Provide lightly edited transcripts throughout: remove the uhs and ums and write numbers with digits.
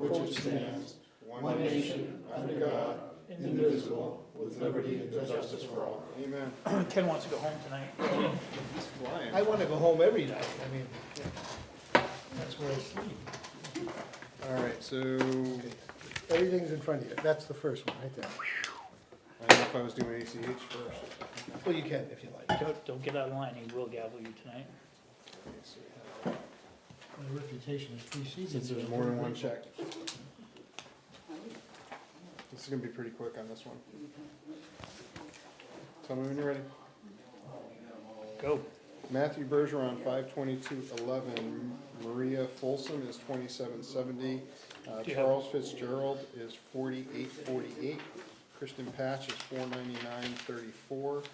which stands, one nation, under God, indivisible, with liberty and justice for all. Amen. Ken wants to go home tonight. He's flying. I want to go home every night. I mean, that's where I sleep. All right, so Everything's in front of you. That's the first one, right there. I don't know if I was doing ACH first. Well, you can if you like. Don't get out of line, he will gavel you tonight. My reputation is preceded. Since there's more than one check. This is gonna be pretty quick on this one. Tell me when you're ready. Go. Matthew Bergeron, 522.11. Maria Folsom is 2770. you Charles Fitzgerald is 4848. Kristen Patch is 499.34.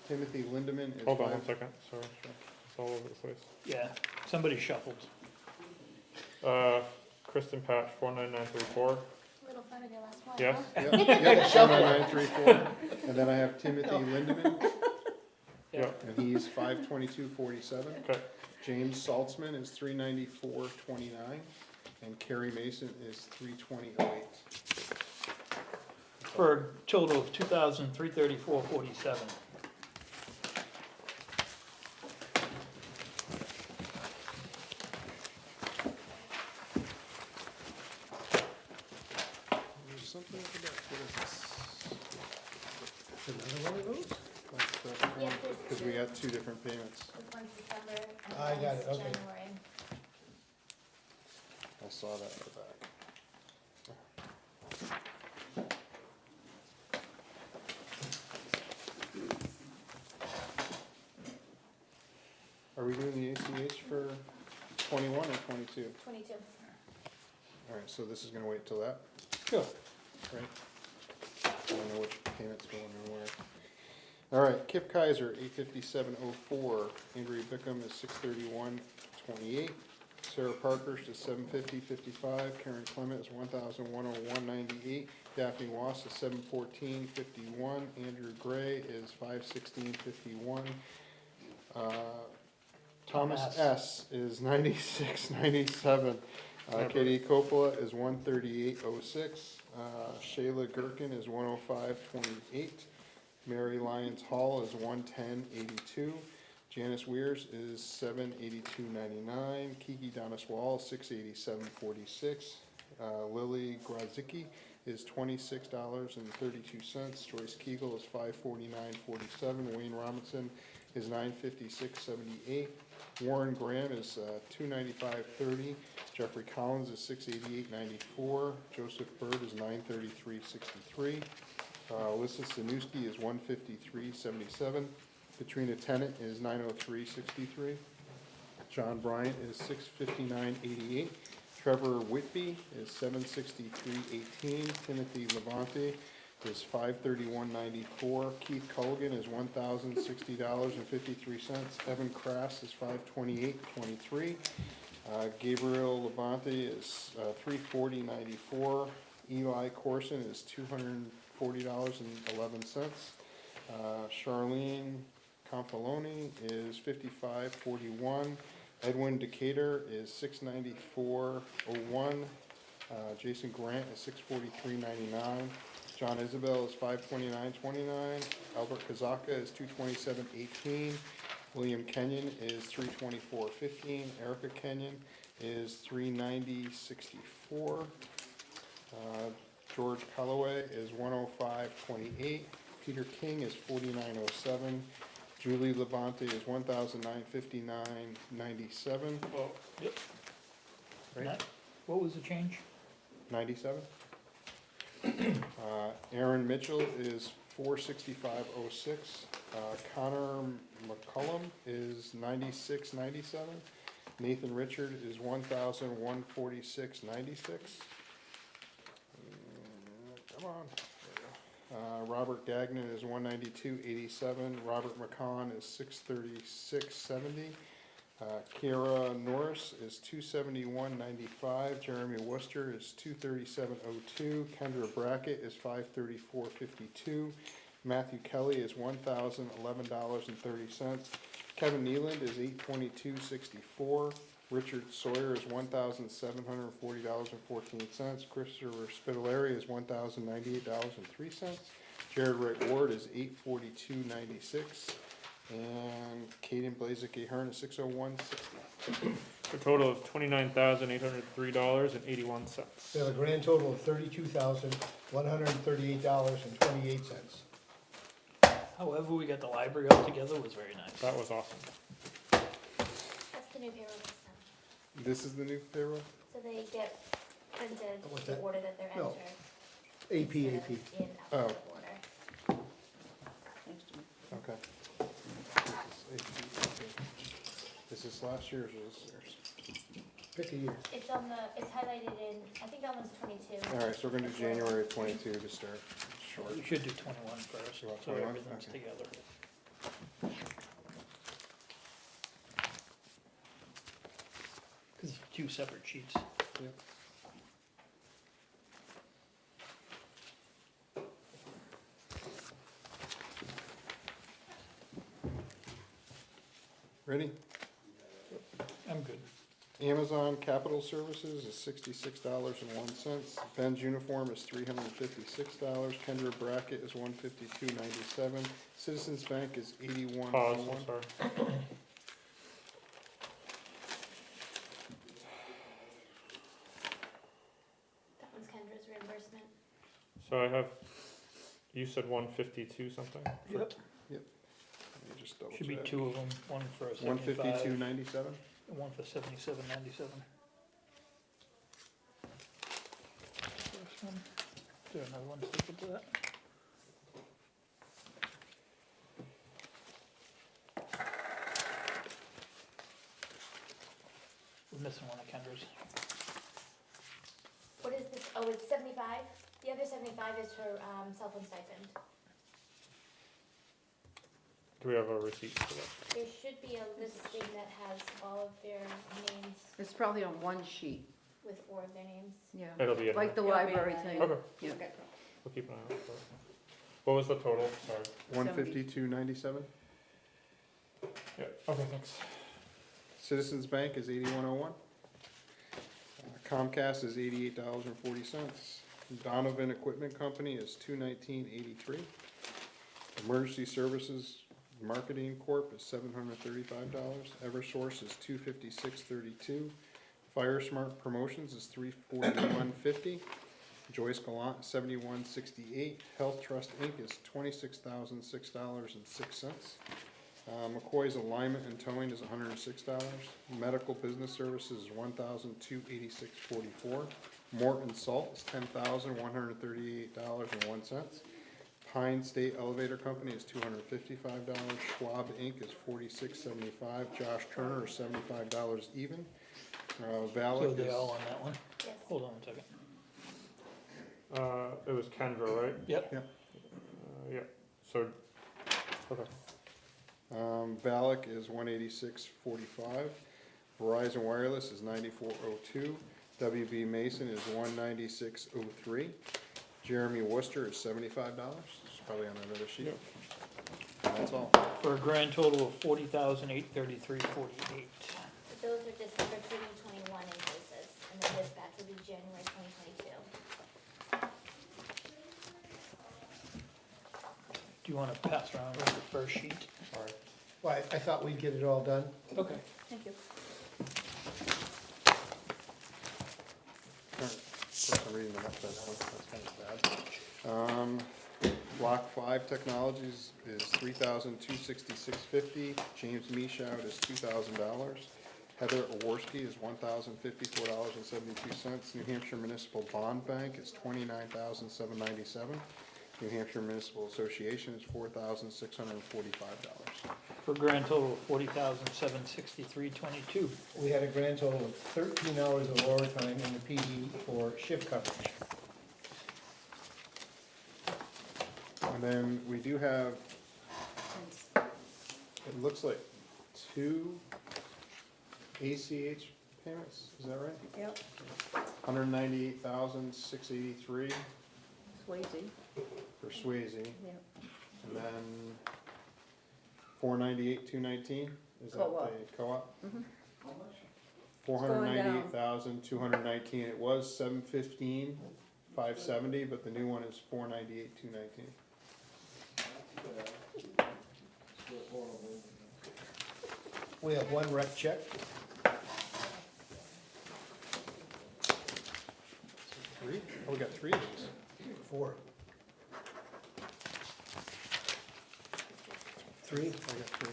Timothy Lindeman is Hold on 5 one second, sorry, it's all over the place. Yeah, somebody shuffled. Kristen Patch, 49934, A little fun in your last one. yes? Huh? Yep, 49934. And then I have Timothy Lindeman, Yep, and he's 522.47. okay, James Saltzman is 394.29. And Carrie Mason is 320.08. For a total of 2,334.47. There's something at the back. What is this? Another one of those? Yeah, there's Because we got two different payments. This one's December and I got this it, is okay. January. I saw that at the back. Are we doing the ACH for 21 or 22? 22. All right, so this is gonna wait till that, Sure. right? I don't know which payment's going in where. All right, Kip Kaiser, 857.04. Andrea Bickham is 631.28. Sarah Parkhurst is 750.55. Karen Clement is 1,101.98. Daphne Wass is 714.51. Andrew Gray is 516.51. Thomas S. is 96.97. Katie Coppola is 138.06. Shayla Gherkin is 105.28. Mary Lyons Hall is 110.82. Janice Weirs is 782.99. Kiki Doniswall is 687.46. Lily Grazicki is $26.32. Joyce Kegel is 549.47. Wayne Robinson is 956.78. Warren Graham is 295.30. Jeffrey Collins is 688.94. Joseph Bird is 933.63. Alyssa Sanuski is 153.77. Katrina Tennant is 903.63. John Bryant is 659.88. Trevor Whitby is 763.18. Timothy Levante is 531.94. Keith Culligan is $1,060.53. Evan Crass is 528.23. Gabriel Levante is 340.94. Eli Corson is $240.11. Charlene Confaloni is 55.41. Edwin Decatur is 694.01. Jason Grant is 643.99. John Isabel is 529.29. Albert Kazaka is 227.18. William Kenyon is 324.15. Erica Kenyon is 390.64. George Calloway is 105.28. Peter King is 49.07. Julie Levante is 1,959.97. Well, yep. Right? That- What was the change? 97. Aaron Mitchell is 465.06. Connor McCullum is 96.97. Nathan Richard is 1,146.96. Come on. Robert Gagnon is 192.87. Robert McCon is 636.70. Kiara Norris is 271.95. Jeremy Worcester is 237.02. Kendra Brackett is 534.52. Matthew Kelly is $1,011.30. Kevin Nealand is $822.64. Richard Sawyer is $1,740.14. Christopher Spitaleri is $1,098.03. Jared Wright Ward is $842.96. And Caden Blazik Ahern is $601.60. A total of $29,803.81. We have a grand total of $32,138.28. However, we got the library all together was very nice. That was awesome. That's the new payroll system. This is the new payroll? So they get printed What's the that? order that they're No. entered. AP. instead of in alphabetical order. Okay. Is this last year's or this year's? Pick a year. It's on the, it's highlighted in, I think that one's 22. Alright, so we're gonna do January of 22 to start. Short. We should do 21 first, You want so 21? everything's Okay. together. Cause it's two separate sheets. Yep. Ready? I'm good. Amazon Capital Services is $66.01. Ben's Uniform is $356. Kendra Bracket is $152.97. Citizens Bank is $81.01. Pause, I'm sorry. That one's Kendra's reimbursement. So I have, you said 152 something? Yep. Let me just double Should be check. two of them, one for 75, 152.97. and one for 77.97. First one. Is there another one sticking to that? We're missing one of Kendra's. What is this? Oh, it's 75? The other 75 is her cell phone stipend. Do we have a receipt for that? There should be a listing that has all of their names It's probably on one sheet, with 4 of their names. yeah, It'll be in there. like the library thing. Okay, Yeah. we'll keep an eye out for it. What was the total? Sorry. 152.97. Yeah, okay, thanks. Citizens Bank is $81.01. Comcast is $88.40. Donovan Equipment Company is $219.83. Emergency Services Marketing Corp is $735. Eversource is $256.32. Fire Smart Promotions is $341.50. Joyce Gallant, $71.68. Health Trust Inc. is $26,006.06. McCoy's Alignment and Towing is $106. Medical Business Services is $1,286.44. Morton Salt is $10,138.01. Pine State Elevator Company is $255. Schwab Inc. is $46.75. Josh Turner is $75 even. So Valak they is, all on that one? Yes. Hold on a second. It was Kendra, right? Yep. Yeah, so, okay. Valak is $186.45. Verizon Wireless is $94.02. WB Mason is $196.03. Jeremy Worcester is $75. It's probably on another sheet. Yep. And that's all. For a grand total of $40,833.48. But those are December 2021 invoices, and then this batch will be January 2022. Do you wanna pass around with the first sheet? Alright. Well, I thought we'd get it all done. Okay. Thank you. Alright. First I'm reading the next one. That's kind of bad. Block 5 Technologies is $3,266.50. James Meshout is $2,000. Heather Aworski is $1,054.72. New Hampshire Municipal Bond Bank is $29,797. New Hampshire Municipal Association is $4,645. For a grand total of $40,763.22. We had a grand total of 13 hours of overtime in the PD for shift coverage. And then we do have, it looks like 2 ACH payments, is that right? Yep, $198,683 Swayze, for Swayze, yep. and then $498,219, is that Co-op. the co-op? Mhm. $498,219. It was $715,570, but the new one is $498,219. We have one rec check. Three? Oh, we got three of these. 4. 3. I got three.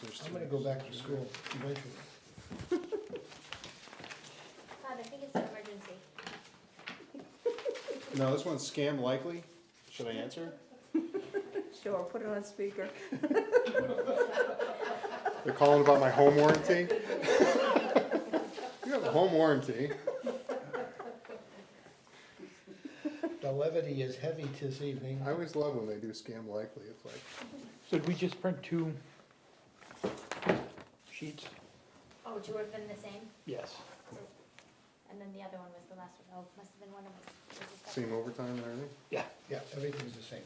So there's I'm three. gonna go back to school eventually. Todd, I think it's an emergency. No, this one's scam likely. Should I answer? Sure, put it on speaker. They're calling about my home warranty. You have a home warranty. The levity is heavy this evening. I always love when they do scam likely. It's like, So did we just print 2 sheets? Oh, would you have been the same? Yes. And then the other one was the last one. Oh, must have been one of us. same overtime and everything. Yeah, everything's the same.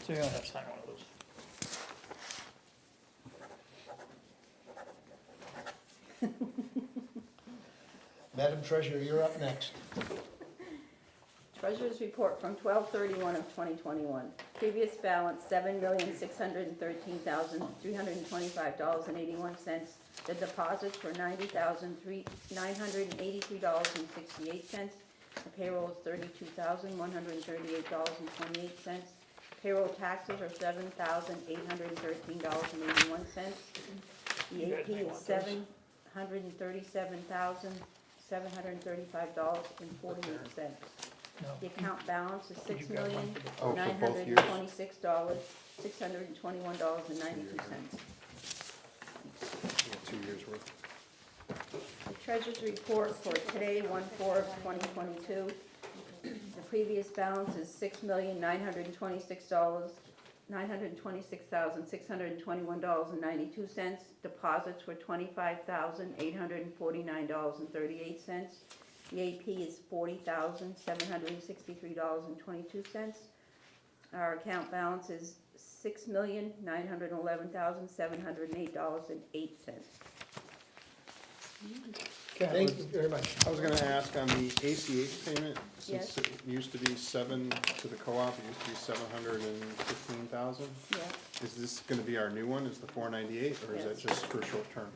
So you're gonna have to sign one of those. Madam Treasurer, you're up next. Treasurer's report from 12/31 of 2021. Previous balance, $7,613,325.81. The deposits were $90,983.68. The payroll is $32,138.28. Payroll taxes are $7,813.81. The You guys AP may is want those. $737,735.48. No. The account balance is You got one for the- Oh, for both years? $6,926,621.92. Yeah, 2 years worth. The treasurer's report for today, 1/4 of 2022. The previous balance is $6,926,621.92. Deposits were $25,849.38. The AP is $40,763.22. Our account balance is $6,911,708.08. Thank you very much. I was gonna ask on the ACH payment, Yes. since it used to be 7 to the co-op, it used to be 715,000. Yeah, Is this gonna be our new one, is the 498, or is that Yes. just for short term?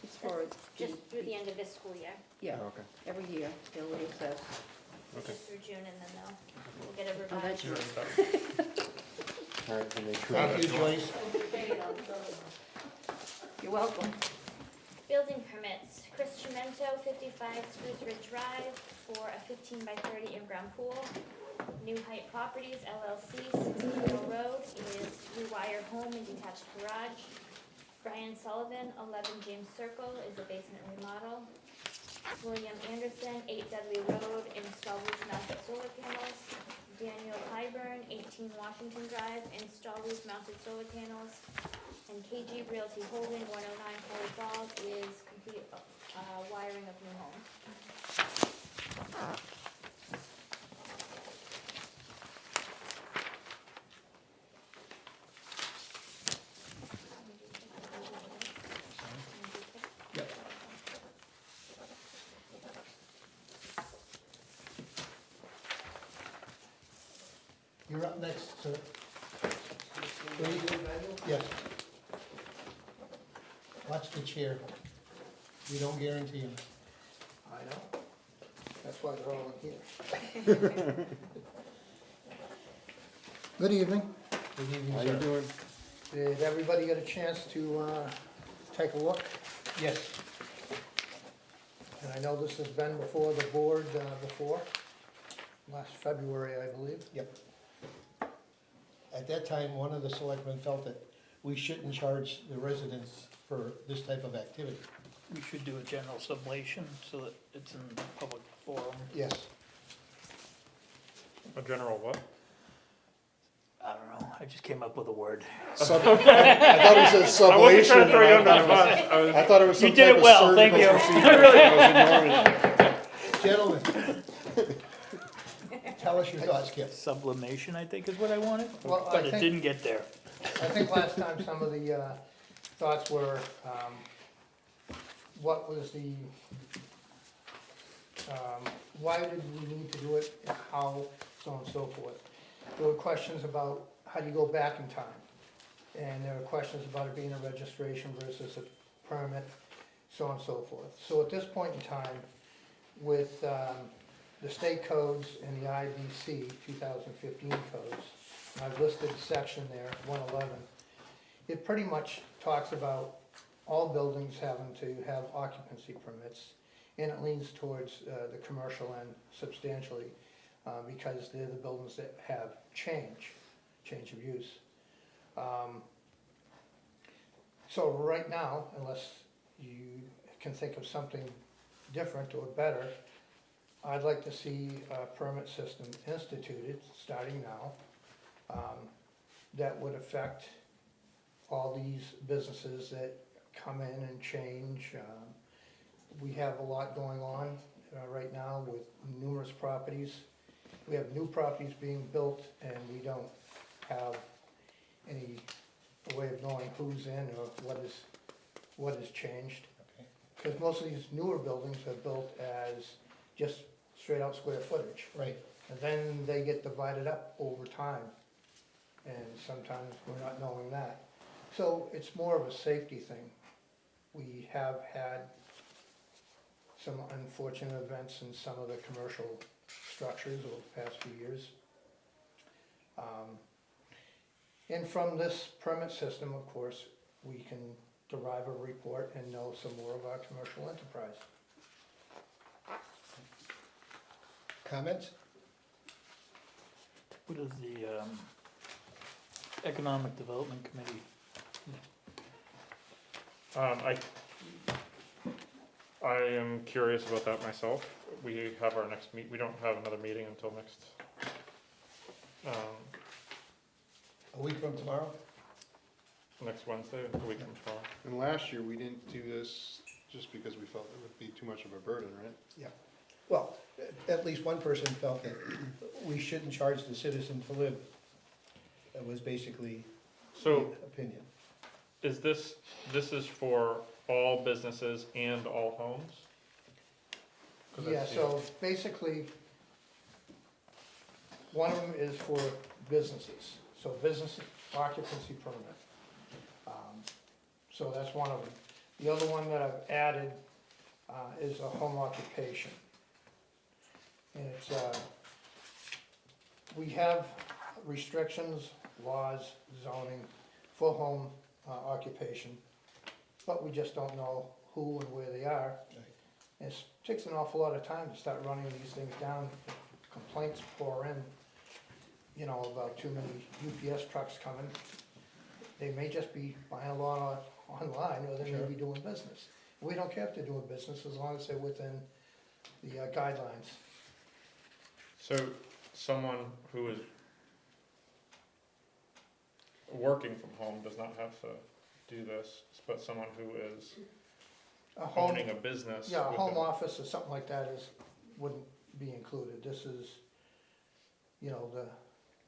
it's for, Just through the end of this school year, yeah, Oh, okay, every year, they'll reassess. okay. just through June, and then we'll get a Oh, revised. that's You're right. right. All right, then they true Thank it. you, Joyce. You're welcome. Building permits, Chris Chimento, 55 Spruce Ridge Drive, for a 15 by 30 in-ground pool. New Height Properties LLC, 60 Middle Road, is rewire home and detached garage. Brian Sullivan, 11 James Circle, is a basement remodel. William Anderson, 8 Dudley Road, install roof-mounted solar panels. Daniel Hyburn, 18 Washington Drive, install roof-mounted solar panels. And KG Realty Holding, 109 Holy Falls, is complete wiring of new home. Yep. You're up next, sir. Please. Yes. Watch the chair. We don't guarantee them. I know. That's why they're all in here. Good evening. Good evening, How you sir. doing? Did everybody get a chance to take a look? Yes. And I know this has been before the board before, last February, I believe. Yep. At that time, one of the selectmen felt that we shouldn't charge the residents for this type of activity. We should do a general sublation so that it's in public forum. Yes. A general what? I don't know, I just came up with a word. I thought he said I wasn't trying to sublation. throw you and under the bus. I was, I thought it was You some did type it of well, thank surgical you. procedure. Gentlemen. Tell us your thoughts, Kip. Sublimation, I think is what I wanted, Well, but it didn't get there. I think last time some of the thoughts were, what was the, why did we need to do it, and how, so on and so forth. There were questions about how do you go back in time, and there were questions about it being a registration versus a permit, so on and so forth. So at this point in time, with the state codes and the IBC 2015 codes, and I've listed a section there, 111, it pretty much talks about all buildings having to have occupancy permits, and it leans towards the commercial end substantially, because they're the buildings that have change of use. So right now, unless you can think of something different or better, I'd like to see a permit system instituted, starting now, that would affect all these businesses that come in and change. We have a lot going on right now with numerous properties. We have new properties being built, and we don't have any way of knowing who's in or what has changed. Because most of these newer buildings are built as just straight out square footage. Right. And then they get divided up over time, and sometimes we're not knowing that. So it's more of a safety thing. We have had some unfortunate events in some of the commercial structures over the past few years. And from this permit system, of course, we can derive a report and know some more of our commercial enterprise. Comments? What is the Economic Development Committee? I am curious about that myself. We have our next we don't have another meeting until next, A week from tomorrow? next Wednesday, a week from tomorrow. And last year, we didn't do this just because we felt it would be too much of a burden, right? Well, at least one person felt that we shouldn't charge the citizen to live. That was basically the So opinion. is this is for all businesses and all homes? 'Cause Yeah, that's- so basically, one of them is for businesses, so business occupancy permit. So that's one of them. The other one that I've added is a home occupation. And it's, we have restrictions, laws, zoning for home occupation, but we just don't know who and where they are. And it takes an awful lot of time to start running these things down. Complaints pour in, about too many UPS trucks coming. They may just be buying a lot online, or they may be doing business. We don't care if they're doing business as long as they're within the guidelines. So someone who is working from home does not have to do this, but someone who is A home, owning a business. yeah, a with home a- office or something like that wouldn't be included. This is, the,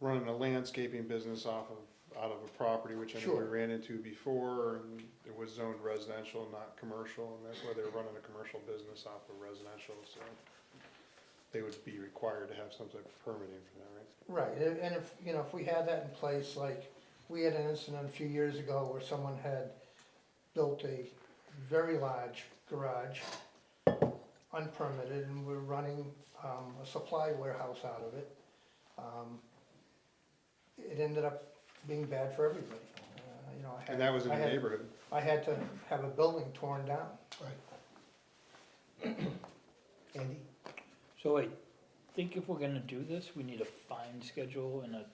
Running a landscaping business out of a property, which I know we Sure. ran into before, and it was zoned residential, not commercial, and that's why they're running a commercial business off of residential, so they would be required to have some type of permitting for that, right? right, and if we had that in place, like, we had an incident a few years ago where someone had built a very large garage, unpermitted, and we're running a supply warehouse out of it. It ended up being bad for everybody. I had. And that was in I the had- neighborhood. I had to have a building torn down. Right. Andy? So I think if we're gonna do this, we need a fine schedule and I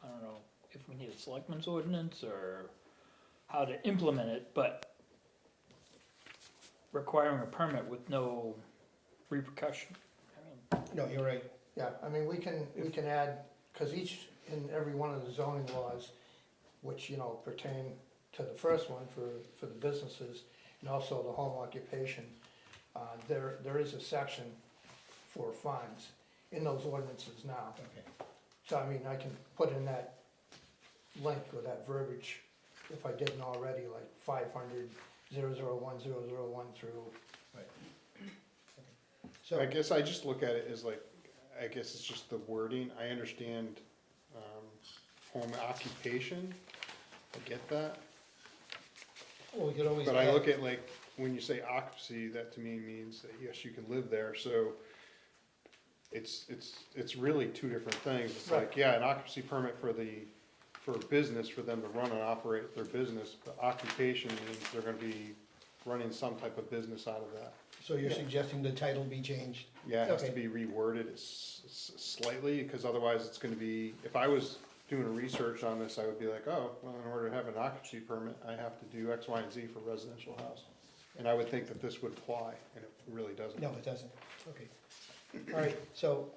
don't know, if we need a selectmen's ordinance or how to implement it, but requiring a permit with no repercussion. I mean, No, you're right. Yeah, I mean, we can add, because each and every one of the zoning laws, which, pertain to the first one for the businesses, and also the home occupation, there is a section for fines in those ordinances now. Okay. So, I mean, I can put in that link or that verbiage if I didn't already, like 500,001,001 through. So, I guess I just look at it as like, I guess it's just the wording, I understand, home occupation, I get that. well, we could always But I add- look at like, when you say occupancy, that to me means that yes, you can live there, so it's really two different things. It's like, Right. yeah, an occupancy permit for business, for them to run and operate their business, but occupation means they're gonna be running some type of business out of that. So you're suggesting the title be changed? Yeah, it has to Okay. be reworded slightly, because otherwise it's gonna be, if I was doing a research on this, I would be like, oh, well, in order to have an occupancy permit, I have to do X, Y, and Z for residential house. And I would think that this would apply, and it really doesn't. No, it doesn't. Okay. All right, so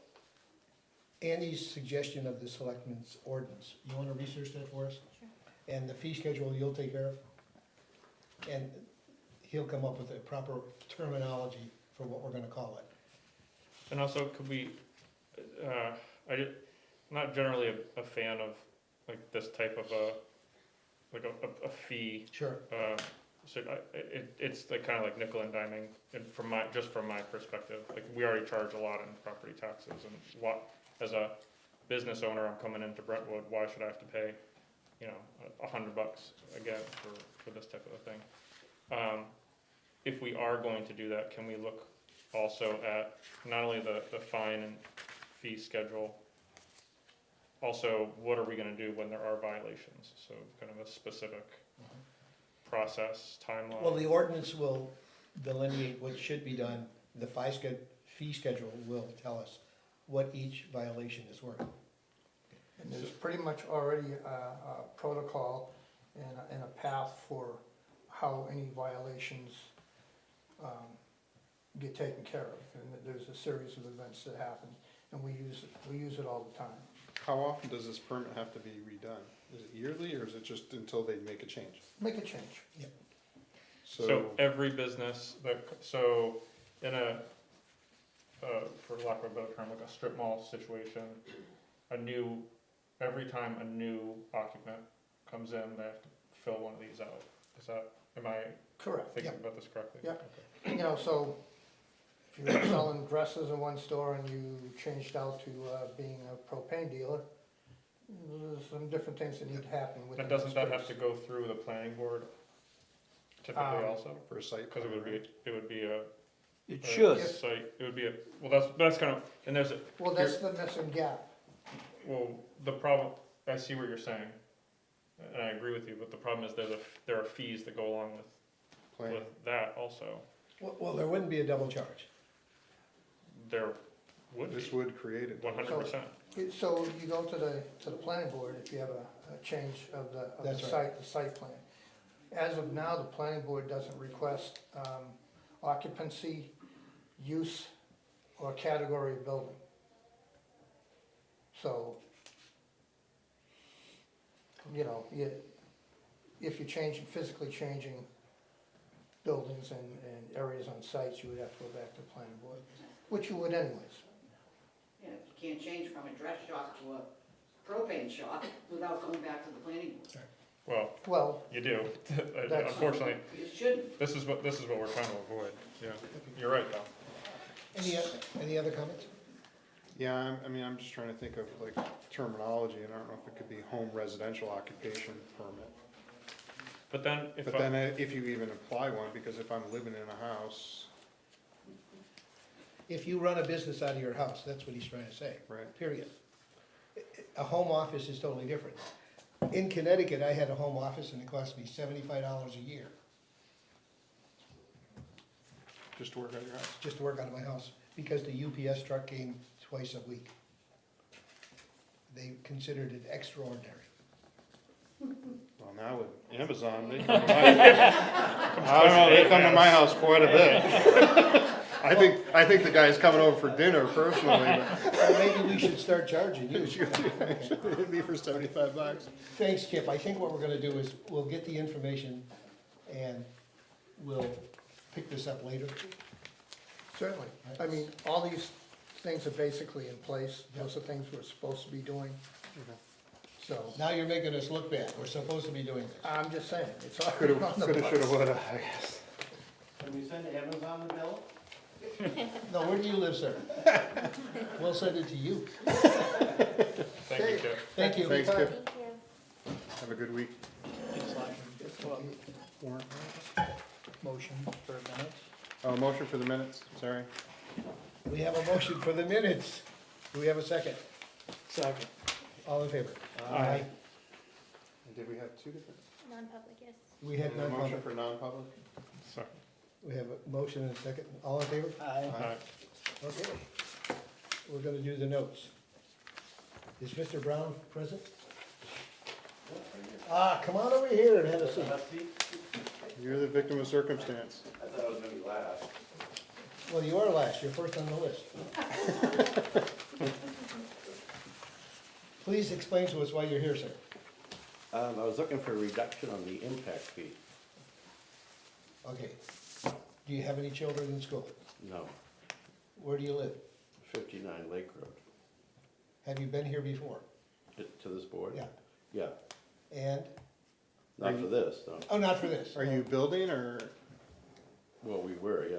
Andy's suggestion of the selectmen's ordinance, you wanna research that for us? Sure. And the fee schedule you'll take care of? And he'll come up with a proper terminology for what we're gonna call it. And also, could we, I'm not generally a fan of like this type of a fee. Sure. So it's like kind of like nickel and diming, and from my perspective, like we already charge a lot in property taxes, and what, as a business owner, I'm coming into Brentwood, why should I have to pay, you know, $100 again for this type of a thing? If we are going to do that, can we look also at not only the fine and fee schedule, also what are we gonna do when there are violations? So kind of a specific process, timeline. Well, the ordinance will delineate what should be done. The fee schedule will tell us what each violation is worth. And there's pretty much already a protocol and a path for how any violations get taken care of. And there's a series of events that happen, and we use it all the time. How often does this permit have to be redone? Is it yearly, or is it just until they make a change? Make a change. So every business so in a, for lack of a better term, like a strip mall situation, every time a new occupant comes in, they have to fill one of these out. Am I Correct. thinking about this correctly? Yeah. Okay. You know, so if you're selling dresses in one store and you changed out to being a propane dealer, there's some different things that need to happen with And doesn't that have to go through the planning board typically also? For a site. Because it would be a. It a should. Site, it would be well, that's kind of, and there's a, Well, that's the missing gap. well, the problem, I see what you're saying, and I agree with you, but the problem is there are fees that go along with that also. Well, there wouldn't be a double charge. There would be, This would create it. 100%. So you go to the planning board if you have a change of the That's right. site, the site plan. As of now, the planning board doesn't request occupancy, use, or category of building. So, you know, if you're physically changing buildings and areas on sites, you would have to go back to the planning board, which you would anyways. Yeah, you can't change from a dress shop to a propane shop without going back to the planning board. Well, You do. That's- Unfortunately, You shouldn't. this is what we're trying to avoid. Yeah, you're right though. Any other comments? Yeah, I'm just trying to think of like terminology, and I don't know if it could be home residential occupation permit. But then But then if you even apply one, because if I'm living in a house, If you run a business out of your house, that's what he's trying to say, right? period. A home office is totally different. In Connecticut, I had a home office and it cost me $75 a year Just to work out of your house. just to work out of my house, because the UPS truck came twice a week. They considered it extraordinary. Well, now with Amazon, they come to my, I don't know, they come to my house quite a bit. I think the guy's coming over for dinner personally, Maybe we should start charging you. but it'd be for $75. Thanks, Kip. I think what we're gonna do is, we'll get the information and we'll pick this up later. certainly. I mean, all these things are basically in place. Those are things we're supposed to be doing. So, Now you're making us look bad, we're supposed to be doing this. I'm just saying, it's already Coulda, on the coulda, shoulda, books. woulda, I guess. Can we send Amazon the bill? No, where do you live, sir? We'll send it to you. Thank you, Kip. Thank you. Thanks, Kip. Thank you. Have a good week. Well, Warrant. motion for minutes. Oh, motion for the minutes, sorry. We have a motion for the minutes. Do we have a second? Second. All in favor? Aye. And did we have two different? Non-public, yes. We had And a motion non-public. for non-public? Sorry. We have a motion and a second. All in favor? Aye. Alright. Okay. We're gonna do the notes. Is Mr. Brown present? Ah, come on over here and have a seat. You're the victim of circumstance. I thought I was gonna be last. Well, you are last. You're first on the list. Please explain to us why you're here, sir. I was looking for a reduction on the impact fee. Okay. Do you have any children in school? No, Where do you live? 59 Lake Road. Have you been here before? To this board? Yeah. Yeah, And? not for this, no. Oh, not for this. Are you building or Well, we were, yeah.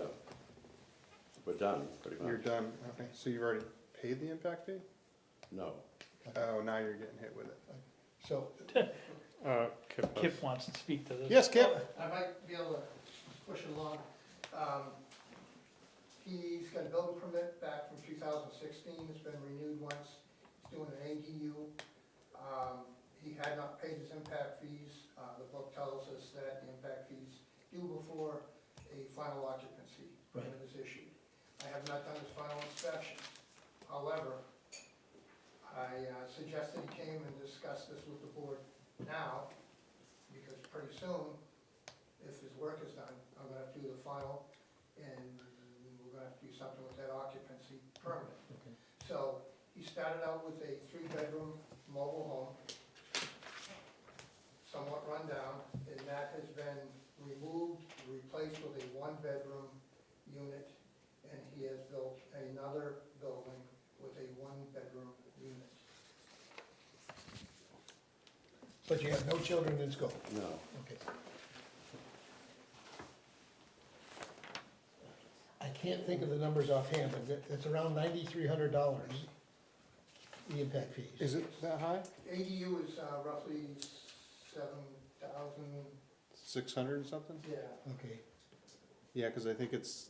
We're done, pretty you're much. done? Okay, so you've already paid the impact fee? No. Oh, now you're getting hit with it. So, Kip does. Kip wants to speak to this. Yes, Kip? I might be able to push it along. He's got a building permit back from 2016, it's been renewed once, he's doing an ADU. He had not paid his impact fees, the book tells us that the impact fees due before a final occupancy permit is issued. I have not done his final inspection, however, I suggested he came and discuss this with the board now, because pretty soon, if his work is done, I'm gonna have to do the final, and we're gonna have to do something with that occupancy permit. Okay. So, he started out with a 3-bedroom mobile home, somewhat run down, and that has been removed, replaced with a 1-bedroom unit, and he has built another building with a 1-bedroom unit. but you have no children in school? No. Okay. I can't think of the numbers offhand, but it's around $9,300, the impact fees. Is it that high? ADU is roughly 7,000, 600 or something? yeah. Okay. Yeah, because I think it's,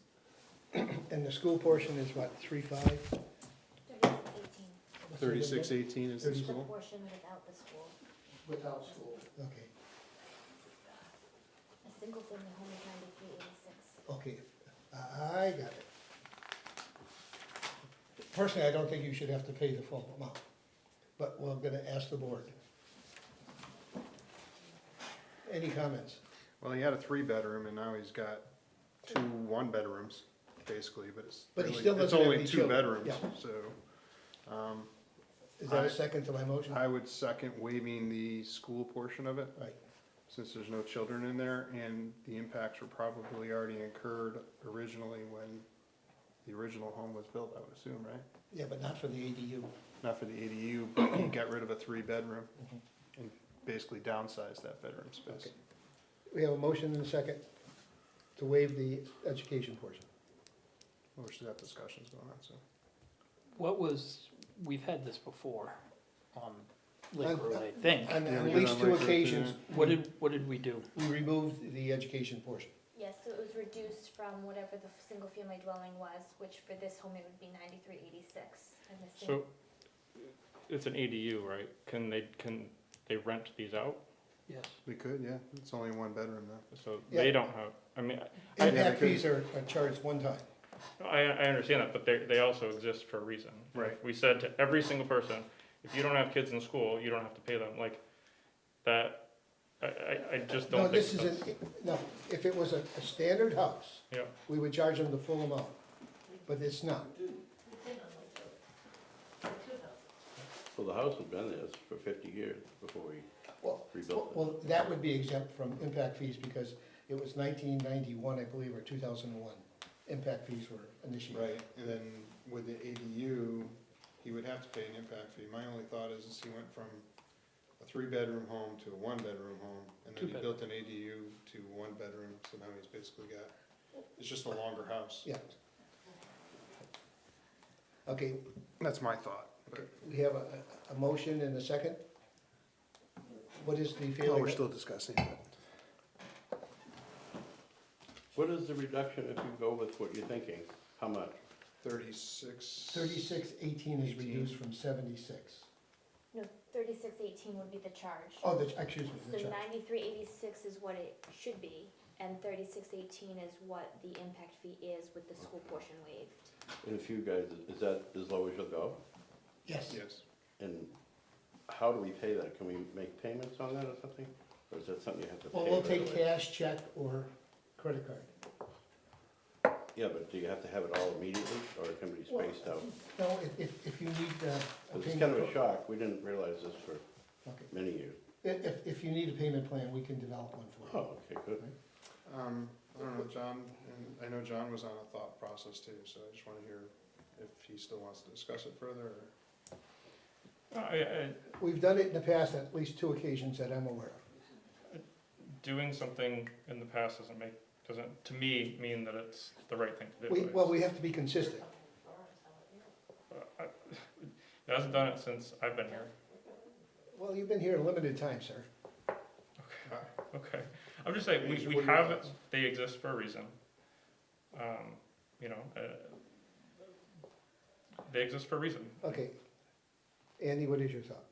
And the school portion is what, 3.5? 3618, 3618 is the 36. the school. portion without the school. Without school. Okay, A single family home is 9386. okay, I got it. Personally, I don't think you should have to pay the full amount, but we're gonna ask the board. Any comments? Well, he had a 3-bedroom and now he's got 2 1-bedrooms, basically, but it's But he really, still it's doesn't have only any 2 children. bedrooms, Yeah. so. Is that a second to my motion? I would second waiving the school portion of it, Right, since there's no children in there, and the impacts were probably already incurred originally when the original home was built, I would assume, right? yeah, but not for the ADU. Not for the ADU, but you got rid of a 3-bedroom and basically downsized that bedroom space. Okay. We have a motion and a second to waive the education portion. We should have discussions going on, so. What was, we've had this before on Lake On- Road, I think. On Yeah, at we did least on 2 Lake Road, occasions, What did we do? we removed the education portion. Yes, so it was reduced from whatever the single family dwelling was, which for this home it would be 9386. And the So, it's an ADU, right? Can they rent these out? Yes. We could, yeah, it's only 1 bedroom though. So Yeah. they don't have, I mean, Impact because- fees are charged one time. I understand that, but they also exist for a reason. Right. If we said to every single person, if you don't have kids in school, you don't have to pay them, like, that, I just don't No, think this that's. isn't, no, if it was a standard house, Yeah, we would charge them the full amount, but it's not. So the house has been there for 50 years before we Well, rebuilt it. well, that would be exempt from impact fees because it was 1991, I believe, or 2001. Impact fees were initiated. Right, and then with the ADU, he would have to pay an impact fee. My only thought is he went from 3-bedroom home to a 1-bedroom home, and then he Two-bedroom. built an ADU to 1 bedroom, so now he's basically got, it's just a longer house. Yeah. Okay, That's my thought. okay, we have a motion and a second. What is the Oh, feeling? we're still discussing it. What is the reduction if you go with what you're thinking? How much? 36. 3618 is 18. reduced from 76. No, 3618 would be the charge. Oh, excuse me, the So charge. 9386 is what it should be, and 3618 is what the impact fee is with the school portion waived. And if you guys, is that as low as you'll go? Yes. Yes. And how do we pay that? Can we make payments on that or something? Or is that something you have to pay? Well, we'll right take away? cash, check, or credit card. Yeah, but do you have to have it all immediately, or it can be spaced out? No, if you need a It's payment. kind of a shock, we didn't realize this for Okay. many years. If you need a payment plan, we can develop one for you. Oh, okay, good. I don't know, John, and I know John was on a thought process too, so I just wanna hear if he still wants to discuss it further, or. We've done it in the past, at least 2 occasions that I'm aware of. Doing something in the past doesn't, to me, mean that it's the right thing to do. Well, we have to be consistent. It hasn't done it since I've been here. Well, you've been here a limited time, sir. Okay, I'm just saying, What are we your have, thoughts? they exist for a reason. You know, they exist for a reason. Okay. Andy, what is your thought?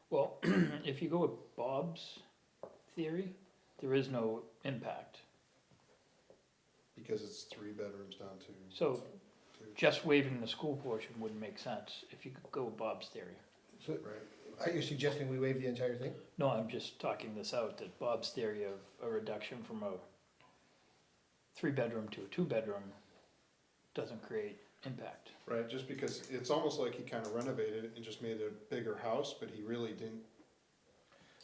Well, if you go with Bob's theory, there is no impact. Because it's 3 bedrooms down to So 2, just waiving the school portion wouldn't make sense if you could go with Bob's theory. So, right? are you suggesting we waive the entire thing? No, I'm just talking this out, that Bob's theory of a reduction from a 3-bedroom to a 2-bedroom doesn't create impact. Right, just because it's almost like he kinda renovated it and just made it a bigger house, but he really didn't.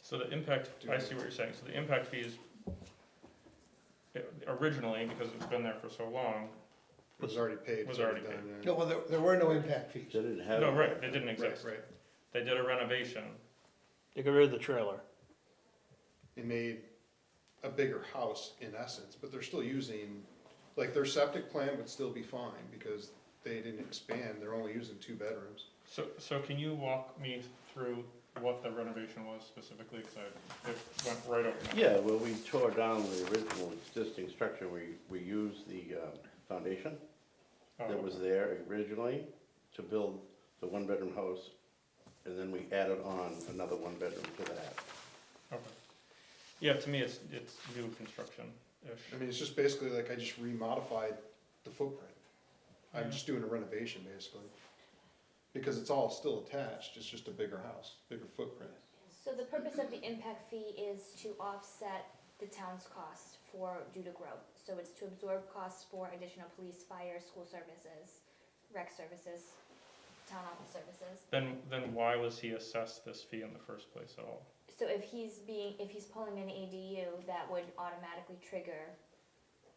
So the impact, I see what you're saying, so the impact fees, originally, because it's been there for so long, It was already paid. Was so already done, paid. yeah. No, well, there were no impact fees. They didn't have. no, right, it didn't exist. Right, right. They did a renovation, They got rid of the trailer. It made a bigger house in essence, but they're still using, like, their septic plan would still be fine because they didn't expand, they're only using 2 bedrooms. so can you walk me through what the renovation was specifically, because it went right over my. Yeah, well, we tore down the original existing structure, we used the foundation Oh, that was there originally to build the 1-bedroom house, and then we added on another 1-bedroom to that. okay. Yeah, to me, it's new construction-ish. I mean, it's just basically like I just remodified the footprint. I'm just doing a renovation basically. Because it's all still attached, it's just a bigger house, bigger footprint. So the purpose of the impact fee is to offset the town's cost due to growth. So it's to absorb costs for additional police, fire, school services, rec services, town office services. Then why was he assessed this fee in the first place at all? So if he's pulling an ADU, that would automatically trigger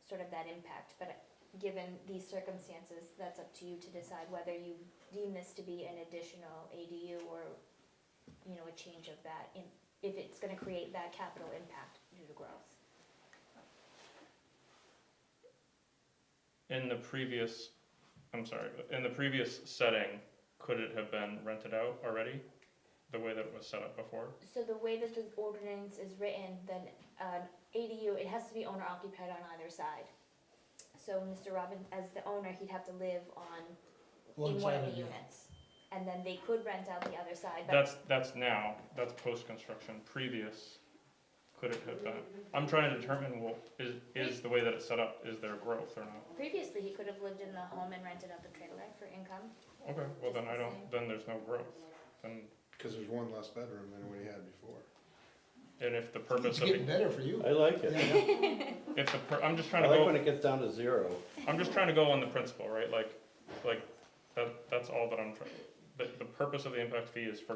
sort of that impact. But given these circumstances, that's up to you to decide whether you deem this to be an additional ADU or, you know, a change of that, if it's gonna create that capital impact due to growth. In the previous setting, could it have been rented out already, the way that it was set up before? So the way that the ordinance is written, then ADU, it has to be owner occupied on either side. So Mr. Robin, as the owner, he'd have to live in one of the units. And then they could rent out the other side, but That's post-construction. Previous, could it have been? I'm trying to determine, well, is the way that it's set up, is there growth or not? previously he could have lived in the home and rented out the trailer for income. Okay, well then then there's no growth. Then, Cause there's 1 less bedroom than what he had before. and if the It's purpose of getting the, better for you. I like it. I'm just I trying to like go. when it gets down to 0. I'm just trying to go on the principle, right? Like that's all that I'm trying. The purpose of the impact fee is to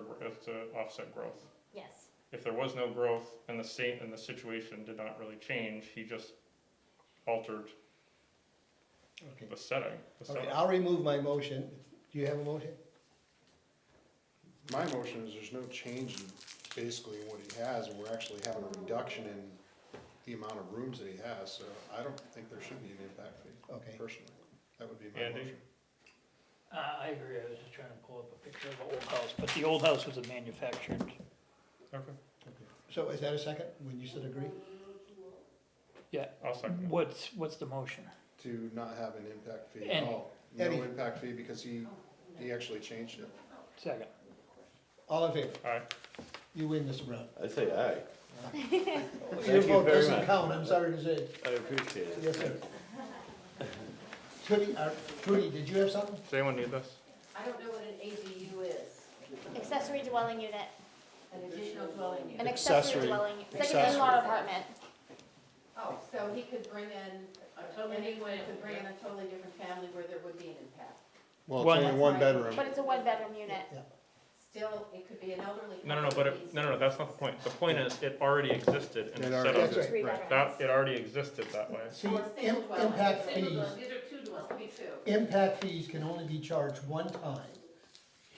offset growth. Yes. If there was no growth and the situation did not really change, he just altered Okay. the setting. Okay, I'll remove my motion. Do you have a motion? My motion is there's no change in basically what he has, and we're actually having a reduction in the amount of rooms that he has, so I don't think there should be an impact fee, Okay. personally. That would be my Andy? motion. I agree, I was just trying to pull up a picture of the old house, but the old house was a manufactured. Okay, So is that a second, when you said agree? I'll second it. What's the motion? To not have an impact fee at Any. all. No Any. impact fee because he actually changed it. Second. All in favor? Aye. You win, Mr. Brown. I say aye. Your Thank you vote very doesn't much. count, I'm sorry to say. I appreciate it. Yes, sir. Trudy, did you have something? Does anyone need this? I don't know what an ADU is, Accessory dwelling unit, an additional dwelling an unit. accessory Accessory. dwelling, it's like an Accessory. in-law apartment. Oh, so he could bring in, anyone could bring in a totally different family where there would be an impact. Well, One- it's only one bedroom. But it's a one-bedroom unit. Still, it could be an elderly. No, but no, that's not the point. The point is, it already existed and It it's already set up. That's right. Three Right. bedrooms. That, it already existed that way. See, Or single dwelling. impact Single fees, dwelling. These are two dwellings, could be two. impact fees can only be charged one time.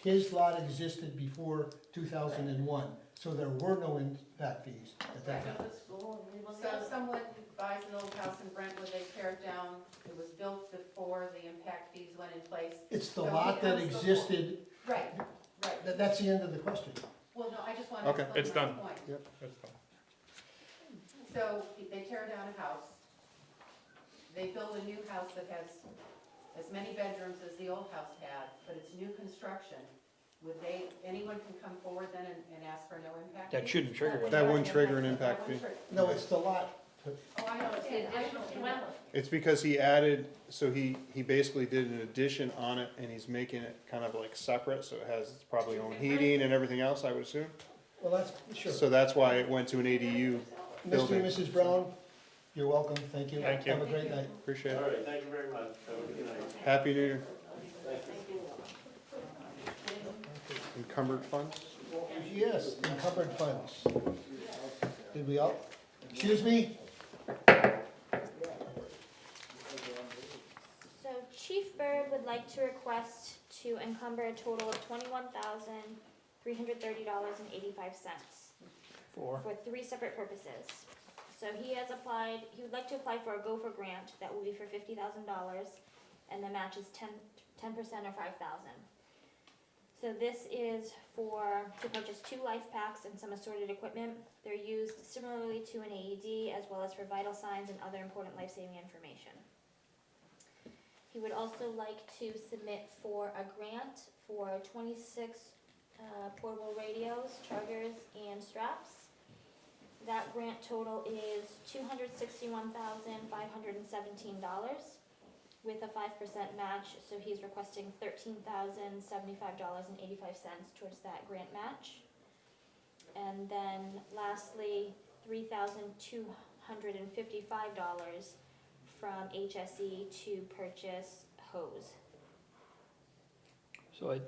His lot existed before 2001, so there were no impact fees at that time. So someone who buys an old house in Brentwood, they tear it down, it was built before the impact fees went in place. It's the So he lot that comes before- existed, Right, right. that's the end of the question. Well, no, I just wanted to Okay. explain It's my done. point. It's fine. So they tear down a house, they build a new house that has as many bedrooms as the old house had, but it's new construction. Would anyone can come forward then and ask for no impact? That fee? shouldn't trigger it. That wouldn't trigger an That impact wouldn't fee. trigger- No, it's the lot. Oh, I know, it's the additional dwelling. It's because he added, so he basically did an addition on it and he's making it kind of like separate, so it has its probably own heating and everything else, I would assume. Well, that's, sure. So that's why it went to an ADU Mr. building. and Mrs. Brown, you're welcome, thank you. Thank you. Have a great night. Appreciate All it. right, thank you very much. Have a good night. Happy New Year. Encumbered funds? Yes, encumbered funds. Did we all, excuse me? So Chief Bird would like to request to encumber a total of $21,330.85 For, for three separate purposes. So he would like to apply for a Gopher grant that will be for $50,000, and the match is 10% or $5,000. So this is to purchase 2 life packs and some assorted equipment. They're used similarly to an AED, as well as for vital signs and other important life-saving information. He would also like to submit for a grant for 26 portable radios, chargers, and straps. That grant total is $261,517 with a 5% match, so he's requesting $13,075.85 towards that grant match. And then lastly, $3,255 from HSE to purchase hose. so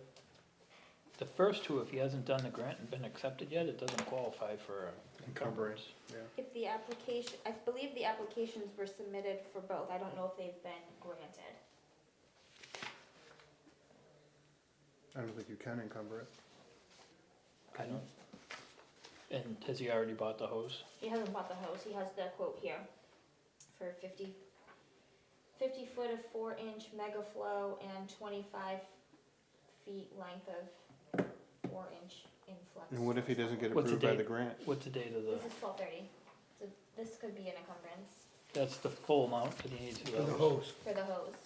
the first two, if he hasn't done the grant and been accepted yet, it doesn't qualify for encumbrance. Yeah. If the application, I believe the applications were submitted for both, I don't know if they've been granted. I don't think you can encumber it. I don't. And has he already bought the hose? He hasn't bought the hose, he has the quote here for 50 foot of 4-inch mega flow and 25 feet length of 4-inch influx. And what if he doesn't get What's the approved by date? the grant? What's the date of the, This is 12/30, so this could be an encumbrance that's the full amount that he needs to For the go? hose. for the hose.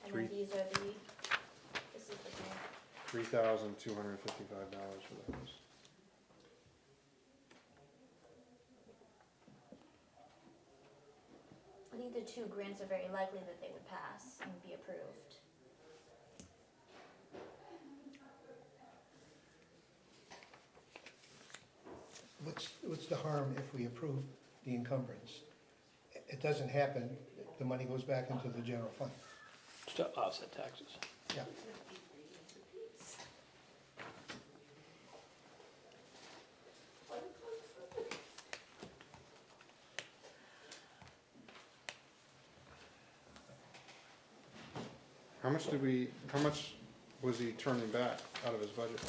And then Three. these are this is the grant. $3,255 for the house. I think the 2 grants are very likely that they would pass and be approved. What's the harm if we approve the encumbrance? It doesn't happen, the money goes back into the general fund. To offset taxes. Yeah. How much was he turning back out of his budget?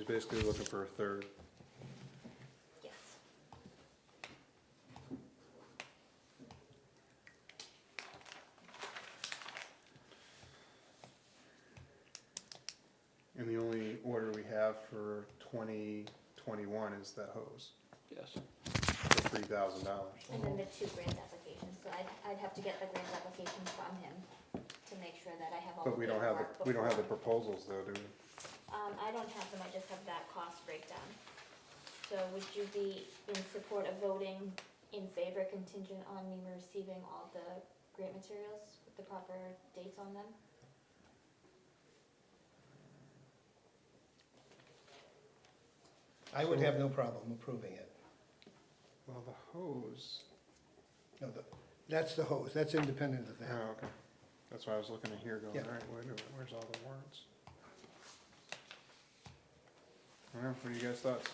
basically looking for a third. Yes. And the only order we have for 2021 is that hose Yes. for $3,000. And then the 2 grant applications, so I'd have to get the grant applications from him to make sure that I have all the But we don't have paperwork we don't have the before. proposals though, do we? I don't have them, I just have that cost breakdown. So would you be in support of voting in favor contingent on me receiving all the grant materials with the proper dates on them? I would have no problem approving it. Well, the hose. No, that's the hose, that's independent of Oh, that. okay. That's why I was looking at here going, Yeah. all right, wait a minute, where's all the warrants? I don't know, what do you guys thoughts?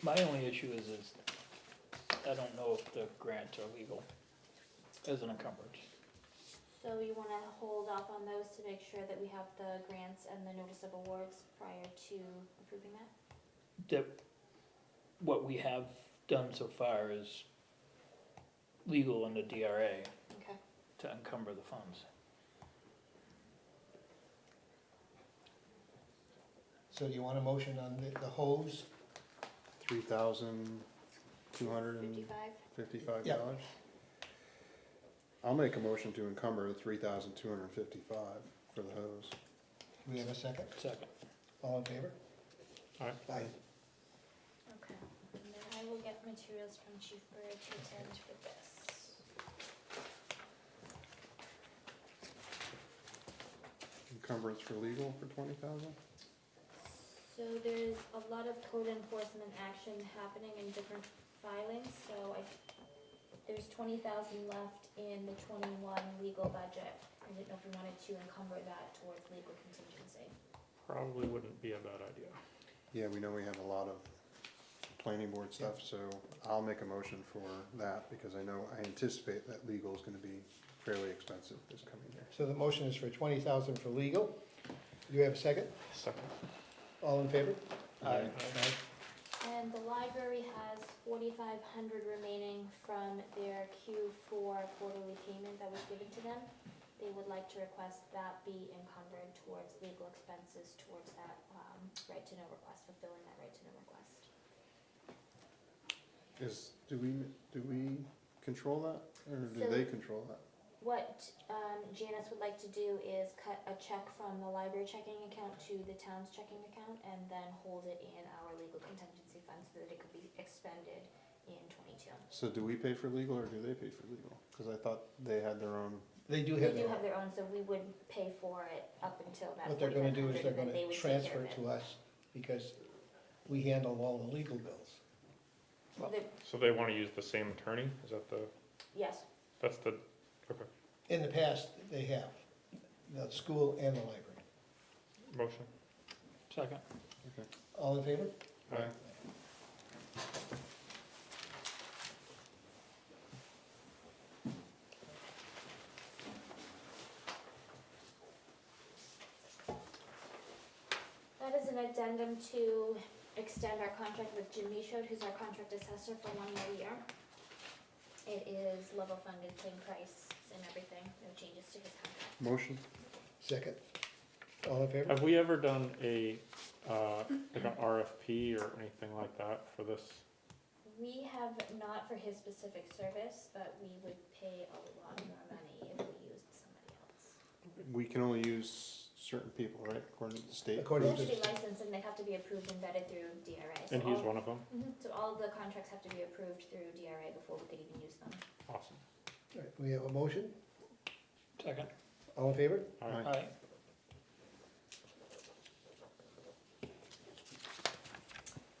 My only issue is I don't know if the grants are legal as an encumbrance. So you wanna hold off on those to make sure that we have the grants and the notice of awards prior to approving that? That what we have done so far is legal in the DRA Okay. to encumber the funds. So do you want a motion on the hose? $3,255. Yeah. I'll make a motion to encumber $3,255 for the hose. Do we have a second? Second. All in favor? Aye. Aye. Okay, and then I will get materials from Chief Bird to attend for this. Encumbrance for legal for 20,000? So there's a lot of code enforcement action happening in different filings, so there's 20,000 left in the 21 legal budget. I didn't know if we wanted to encumber that towards legal contingency. Probably wouldn't be a bad idea. Yeah, we know we have a lot of planning board stuff, so I'll make a motion for that because I anticipate that legal is gonna be fairly expensive this coming year. So the motion is for 20,000 for legal. Do you have a second? Second. All in favor? Aye. And the library has 4,500 remaining from their Q4 quarterly payment that was given to them. They would like to request that be encumbered towards legal expenses towards that right to know request, fulfilling that right to know request. Do we control that, or do So- they control that? What Janice would like to do is cut a check from the library checking account to the town's checking account and then hold it in our legal contingency fund so that it could be expended in '22. So do we pay for legal or do they pay for legal? Cause I thought they had their own, They do They have do their have own. their own, so we would pay for it up until that What they're gonna do is 4,500, they're and then they gonna would take care transfer of it to us because we handle all the legal bills. The- So they wanna use the same attorney? Is that Yes, that's the, okay, In the past, they have, the school and the library. motion? Second. All in favor? Aye. that is an addendum to extend our contract with Jim Michaud, who's our contract assessor for 1 more year. It is level funded, same price and everything, no changes to his contract. Motion? Second. All in favor? Have we ever done like an RFP or anything like that for this? We have not for his specific service, but we would pay a lot more money if we used somebody else. We can only use certain people, right, according to the state? They According have to, to be licensed and they have to be approved and vetted through DRA. So And he's all- one of them? Mhm, so all of the contracts have to be approved through DRA before we could even use them. Awesome. all right, we have a motion. Second. All in favor? Aye. Aye.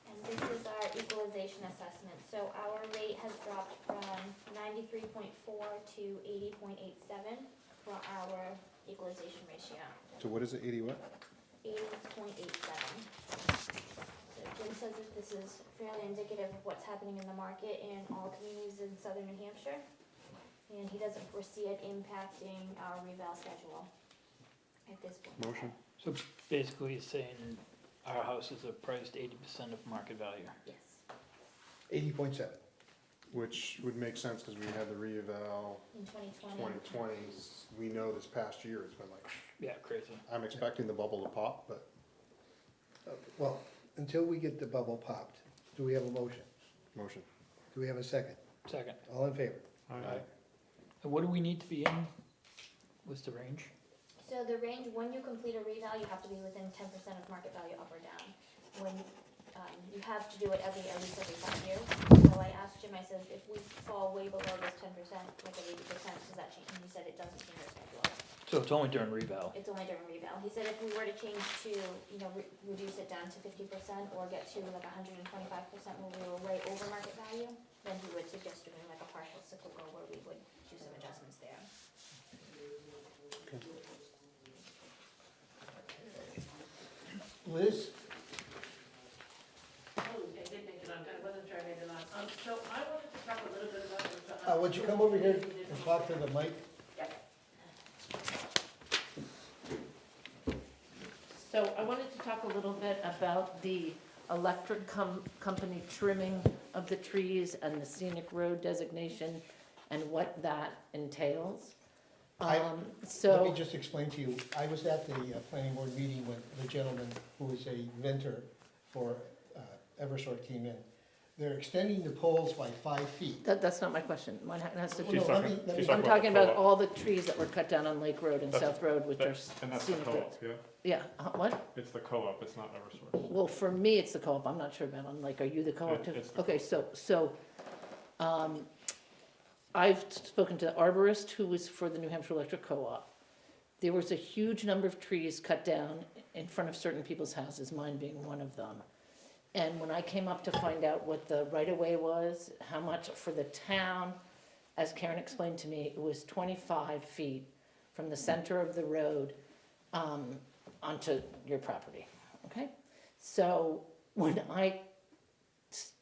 And this is our equalization assessment. So our rate has dropped from 93.4 to 80.87 for our equalization ratio. So what is it, 80 what? 80.87. So Jim says that this is fairly indicative of what's happening in the market in all communities in southern New Hampshire. And he doesn't foresee it impacting our reval schedule. at this point. Motion? So basically he's saying our houses are priced 80% of market value. Yes. 80.7. Which would make sense, because we had the reeval In 2020. 2020. We know this past year, it's been like, Yeah, crazy. I'm expecting the bubble to pop, but Well, until we get the bubble popped, do we have a motion? motion. Do we have a second? Second. All in favor? And what do we need to be in? What's the range? So the range, when you complete a reval, you have to be within 10% of market value up or down. When, you have to do it at least every 5 years. So I asked Jim, I said, if we fall way below this 10%, like at 80%, does that change? And he said it doesn't change our schedule. So it's only during reval. It's only during reval. He said if we were to change to, reduce it down to 50% or get to like 125% when we were way over market value, then he would suggest doing like a partial cyclical where we would do some adjustments there. Liz? Oh, I did make it on, I wasn't sure I made it on. So I wanted to talk a little bit about. Would you come over here and talk to the mic? So I wanted to talk a little bit about the electric company trimming of the trees and the scenic road designation and what that entails. Let So, me just explain to you, I was at the planning board meeting when the gentleman who is a vendor for Eversort came in. They're extending the poles by 5 feet. that's not my question. Mine has to Well, do, She's no, let talking- me- let she's me- I'm about talking the about co-op. all the trees that were cut down on Lake Road and That's- South Road, which are And that's the scenic roads. co-op, yeah? Yeah, what? It's the co-op, it's not Eversource. Well, for me, it's the co-op, I'm not sure about, I'm like, are you the co-op too? It's the Okay, I've spoken to the arborist who was for the New Hampshire Electric Co-op. There was a huge number of trees cut down in front of certain people's houses, mine being one of them. And when I came up to find out what the right-of-way was, how much for the town, as Karen explained to me, it was 25 feet from the center of the road onto your property, okay? So when I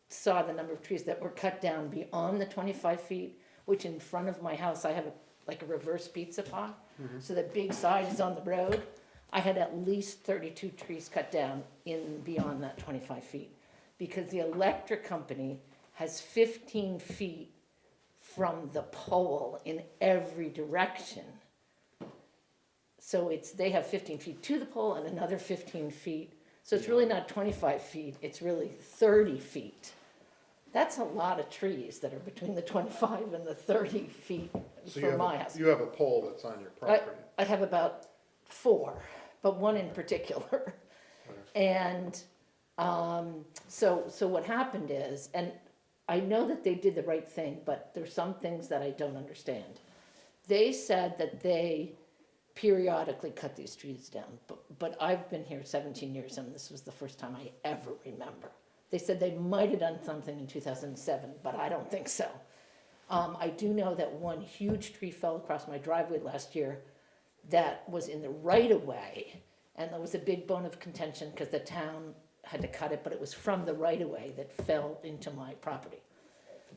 saw the number of trees that were cut down beyond the 25 feet, which in front of my house, I have like a reverse pizza pot, so the big side is on the road. I had at least 32 trees cut down in beyond that 25 feet. Because the electric company has 15 feet from the pole in every direction. So they have 15 feet to the pole and another 15 feet. So it's really not 25 feet, it's really 30 feet. That's a lot of trees that are between the 25 and the 30 feet So from my house. you have a pole that's on your property. I have about 4, but one in particular. And so what happened is, and I know that they did the right thing, but there's some things that I don't understand. They said that they periodically cut these trees down, but I've been here 17 years and this was the first time I ever remember. They said they might have done something in 2007, but I don't think so. I do know that one huge tree fell across my driveway last year that was in the right-of-way, and there was a big bone of contention because the town had to cut it, but it was from the right-of-way that fell into my property.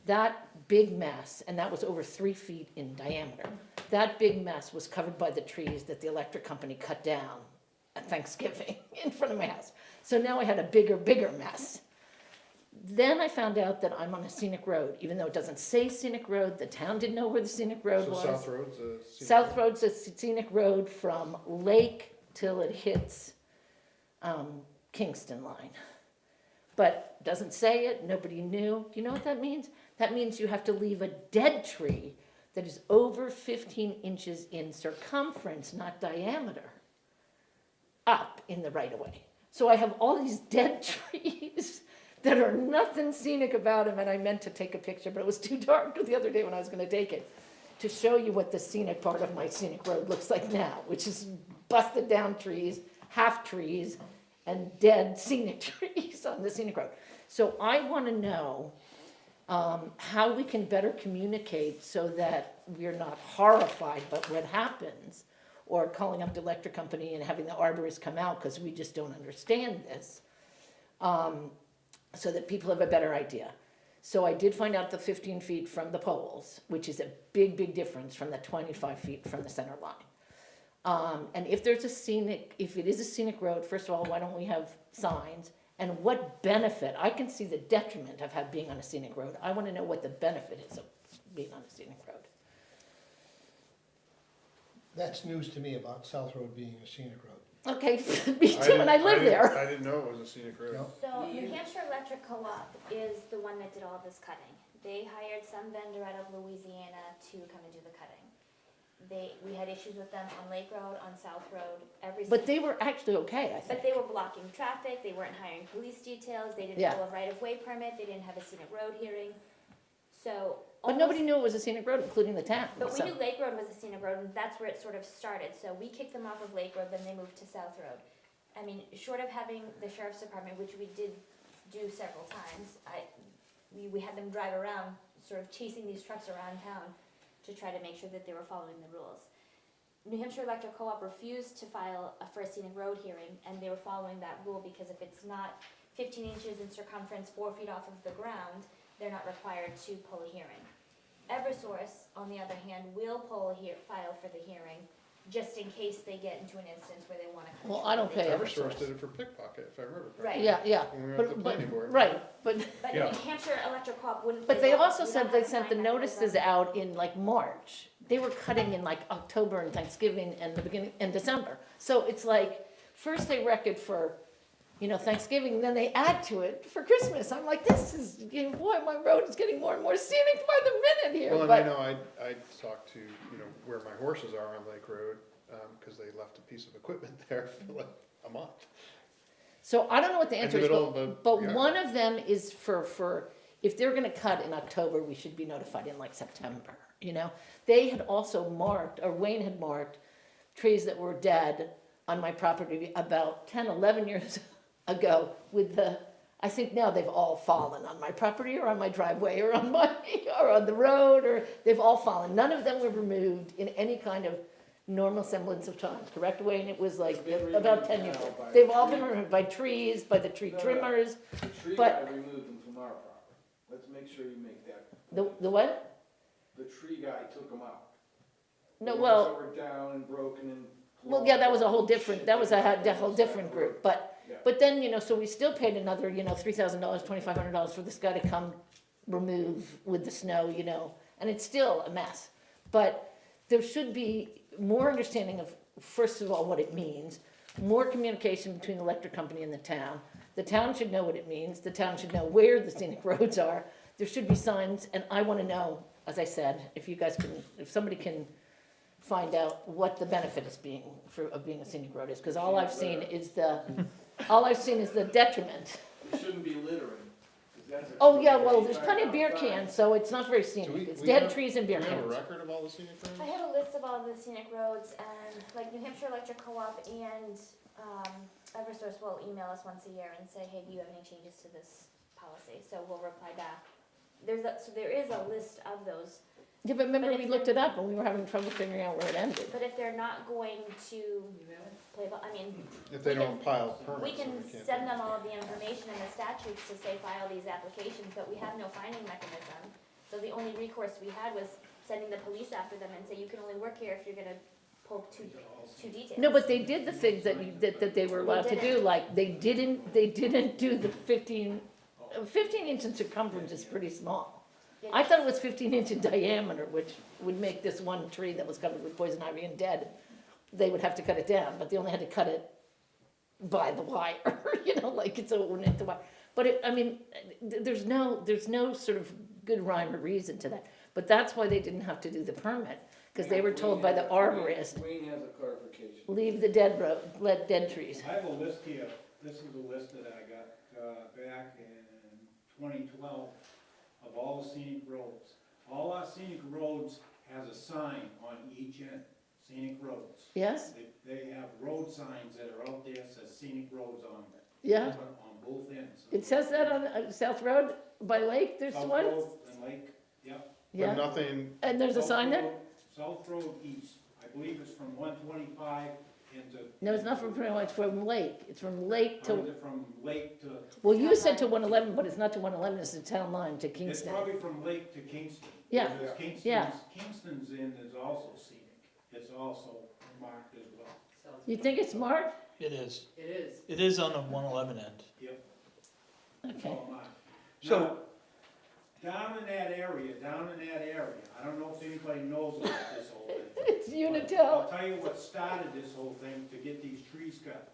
That big mess, and that was over 3 feet in diameter, that big mess was covered by the trees that the electric company cut down at Thanksgiving in front of my house. So now I had a bigger mess. Then I found out that I'm on a scenic road, even though it doesn't say scenic road, the town didn't know where the scenic road So was. South Road's a scenic South road? Road's a scenic road from Lake till it hits Kingston line. But doesn't say it, nobody knew. Do you know what that means? That means you have to leave a dead tree that is over 15 inches in circumference, not diameter, up in the right-of-way. So I have all these dead trees that are nothing scenic about them, and I meant to take a picture, but it was too dark the other day when I was gonna take it, to show you what the scenic part of my scenic road looks like now, which is busted down trees, half trees, and dead scenic trees on the scenic road. So I wanna know how we can better communicate so that we're not horrified by what happens, or calling up the electric company and having the arborist come out, because we just don't understand this, so that people have a better idea. So I did find out the 15 feet from the poles, which is a big difference from the 25 feet from the center line. And if there's a scenic, if it is a scenic road, first of all, why don't we have signs? And what benefit, I can see the detriment of being on a scenic road. I wanna know what the benefit is of being on a scenic road. That's news to me about South Road being a scenic road. Okay, me too, and I live there. I didn't know it was a scenic road. No? So New Hampshire Electric Co-op is the one that did all this cutting. They hired some vendor out of Louisiana to come and do the cutting. We had issues with them on Lake Road, on South Road, But they were actually okay, I But think. they were blocking traffic, they weren't hiring police details, they didn't Yeah. have a right-of-way permit, they didn't have a scenic road hearing. So. But nobody knew it was a scenic road, including the town. But we so- knew Lake Road was a scenic road, and that's where it sort of started, so we kicked them off of Lake Road, then they moved to South Road. I mean, short of having the sheriff's department, which we did do several times, we had them drive around, sort of chasing these trucks around town to try to make sure that they were following the rules. New Hampshire Electric Co-op refused to file a first scenic road hearing, and they were following that rule, because if it's not 15 inches in circumference, 4 feet off of the ground, they're not required to pull a hearing. Eversource, on the other hand, will file for the hearing, just in case they get into an instance where they wanna. Well, I don't pay Eversource Eversource. did it for pickpocket, if I remember correctly. Right. Yeah, yeah. When we were at the planning board. Right, but But Yeah. New Hampshire Electric Co-op wouldn't. But play they ball. also We said don't they have sent the sign notices mechanism. out in like March. They were cutting in like October and Thanksgiving and the beginning, and December. So it's like, first they wreck it for, Thanksgiving, then they add to it for Christmas. I'm like, this is, boy, my road is getting more and more scenic by the minute here. Well, and I But, know I talked to, where my horses are on Lake Road, cause they left a piece of equipment there for like a month. so I don't know what the In answer the is, middle of a but yard. one of them is for, if they're gonna cut in October, we should be notified in like September, They had also marked, or Wayne had marked, trees that were dead on my property about 10, 11 years ago with I think now they've all fallen on my property or on my driveway or on the road, or they've all fallen. None of them were removed in any kind of normal semblance of time, correct, Wayne? It was like about 10 years. They've all been removed by trees, by the tree trimmers. The tree But- guy removed them from our property. Let's make sure you make that. The what? The tree guy took them out. No, The ones well, that were down and broken and. well, yeah, that was a whole different, that was a whole different group, but Yeah. then, so we still paid another, $3,000, $2,500 for this guy to come remove with the snow, and it's still a mess. But there should be more understanding of, first of all, what it means, more communication between the electric company and the town. The town should know what it means, the town should know where the scenic roads are. There should be signs, and I wanna know, as I said, if somebody can find out what the benefit of being a scenic road is, because all I've seen is the detriment. You shouldn't be littering. 'Cause that's a- Oh, yeah, well, there's plenty of beer cans, so it's not very Do scenic, we- it's we dead have- trees and beer Do we have a cans. record of all the scenic roads? I have a list of all the scenic roads, and like New Hampshire Electric Co-op and Eversource will email us once a year and say, hey, do you have any changes to this policy? So we'll reply back. So there is a list of those, Yeah, but remember, But we if looked it up and we were having trouble figuring out where it ended. but if they're not going to play ball, If they we don't file permits, we then can we can't. send them all of the information and the statutes to say file these applications, but we have no finding mechanism. So the only recourse we had was sending the police after them and say, you can only work here if you're gonna pull two details. No, but they did the things that they were allowed to do, like, they didn't do the 15 inch in circumference is pretty small. I thought it was 15 inch in diameter, which would make this one tree that was covered with poison ivy and dead, they would have to cut it down, but they only had to cut it by the wire, like it's a the wire. But there's no sort of good rhyme or reason to that. But that's why they didn't have to do the permit, because they were told by the arborist, Wayne has a clarification. leave the dead dead trees. I have a list here, this is a list that I got back in 2012 of all the scenic roads. All our scenic roads has a sign on each end, scenic roads. Yes, They have road signs that are out there, says scenic roads on them. yeah. On both ends. It says that on South Road by Lake, there's South one? Road and Lake, yep. But Yeah, nothing, and there's a South sign there? Road- South Road East, I believe it's from 125 into. No, it's not from pretty much from Lake, it's from Lake Or is to, it from Lake to, well, you said to 111, but it's not to 111, it's the town line to it's Kingston. probably from Lake to Kingston. Yeah, Because yeah. Kingston's end is also scenic. it's also marked as well. You think it's marked? It is. It is. It is on the 111 end. It's Okay. all marked. So- Now, down in that area, I don't know if anybody knows about this whole thing. It's I'll Unitil. tell you what started this whole thing to get these trees cut,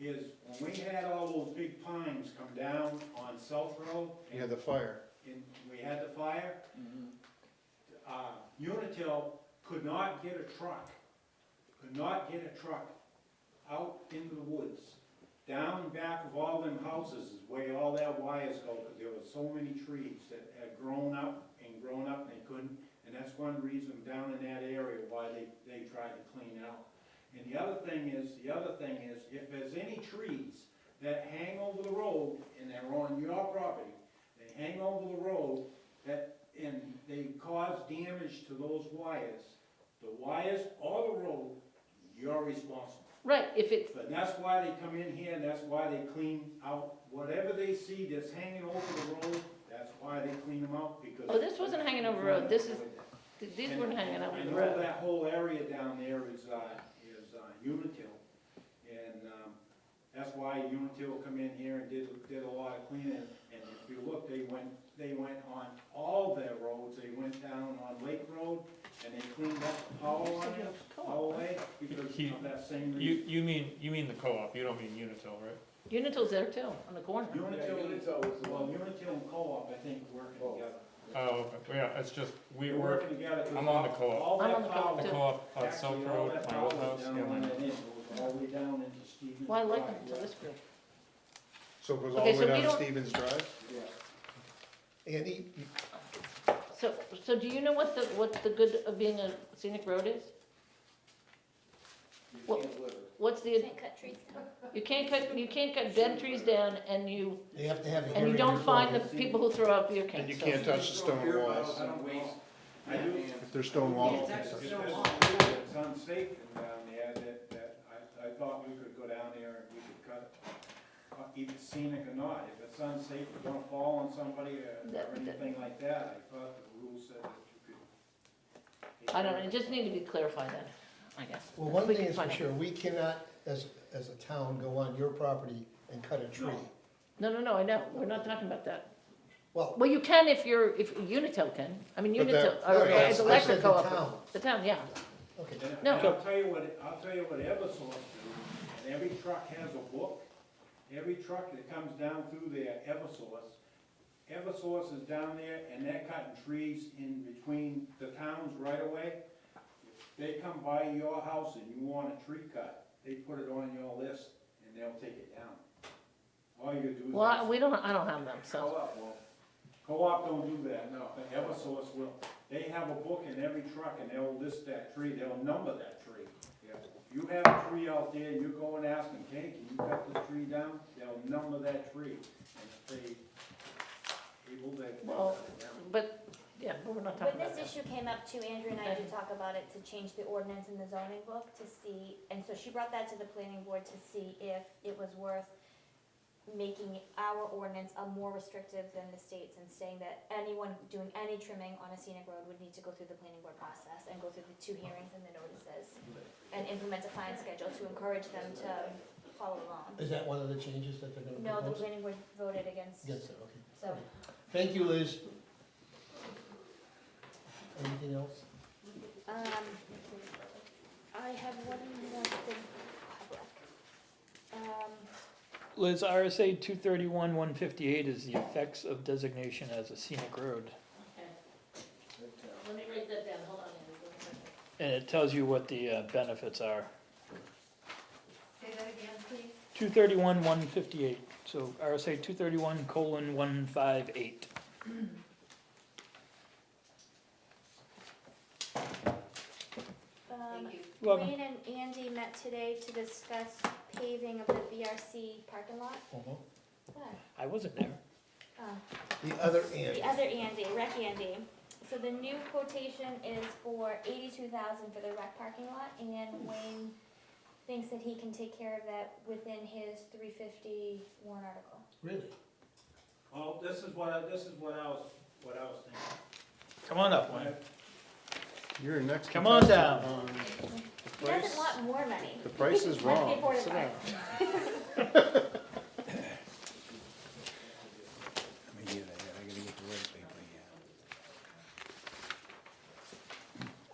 is when we had all those big pines come down on South Road. You had the fire. And we had the fire, Unitil could not get a truck out into the woods. Down back of all them houses is where all that wires go, because there were so many trees that had grown up, and they couldn't, and that's one reason down in that area why they tried to clean it out. And the other thing is, if there's any trees that hang over the road, and they're on your property, they hang over the road, and they cause damage to those wires, the wires or the road, you're responsible. Right, if it's, But that's why they come in here, and that's why they clean out whatever they see that's hanging over the road, that's why they clean them out, because. oh, this wasn't hanging over the road, these weren't hanging over the I know road. that whole area down there is Unitil, and, that's why Unitil come in here and did a lot of cleaning, and if you look, they went on all their roads, they went down on Lake Road, and they cleaned up the power line all the way, because of that same reason. You mean the co-op, you don't mean Unitil, right? Unitil's there too, on the corner. Unitil was the one. Unitil and Co-op, I think, working together. Oh, okay, well, yeah, it's just, They're we're, working together. 'cause I'm on the co-op. all I'm that on the co-op power- the co-op on actually, South all Road, that my old power house, down yeah, on my. that end goes all the way down into Stevens. Well, I like Drive. them to this group. So it goes all Okay, the so way we down don't- Stevens Drive? Yeah. Andy, So do you know what the good of being a scenic road is? You Well- can't live. What's the, Can't cut trees down. you can't cut dead trees down and you they have to have a And hearing. you don't before find the they- people who throw out beer And cans. you so- can't touch the stone walls. I don't know. I do. If they're stone walls. It's actually It's stone wall. it's unsafe down there, that I thought we could go down there and we could cut, either scenic or not. If it's unsafe, if you're gonna fall on somebody or anything like that, I thought the rules said that you could. I don't know, it just need to be clarified then, I guess. Well, one We thing can is for find out. sure, we cannot, as a town, go on your property and cut a tree. No. No, I know, we're not talking about that. Well, Well, you can if Unitil can, I mean, But that- Unitil, or no, I it's electric said the co-op. town. The town, yeah. okay, And No. I'll tell you what Eversource do, and every truck has a book, every truck that comes down through there, Eversource is down there, and they're cutting trees in between the towns right away. If they come by your house and you want a tree cut, they put it on your list, and they'll take it down. All you do is. Well, I don't have them, so. Co-op will. Co-op don't do that, no, but Eversource will. They have a book in every truck and they'll list that tree, they'll number that tree. If you have a tree out there and you go and ask them, hey, can you cut this tree down? They'll number that tree. And if they able, they Well, cut it down. but, yeah, but we're not When talking about this that. issue came up too, Andrew and I did talk about it to change the ordinance in the zoning book to see, and so she brought that to the planning board to see if it was worth making our ordinance more restrictive than the state's and saying that anyone doing any trimming on a scenic road would need to go through the planning board process and go through the 2 hearings and the notices and implement a fine schedule to encourage them to follow along. is that one of the changes that they're gonna No, the propose? planning board voted against, Against it, okay. so. Thank you, Liz. Anything else? I have one more thing for public. Liz, RSA 231-158 is the effects of designation as a scenic road. Let me write that down, hold on. And it tells you what the benefits are. Say that again, please. 231-158, so RSA 231:158. Thank you. Welcome. Wayne and Andy met today to discuss paving of the BRC parking lot. What? I wasn't there. Oh, The other end. the other Andy, Rec Andy. So the new quotation is for $82,000 for the rec parking lot, and Wayne thinks that he can take care of that within his $350 warrant article. Really? Well, this is what I was thinking. Come on up, Wayne. You're next. Come on contestant down. on the He price. doesn't want more money. The price is He wants to wrong. be Board of Sit Ed. down.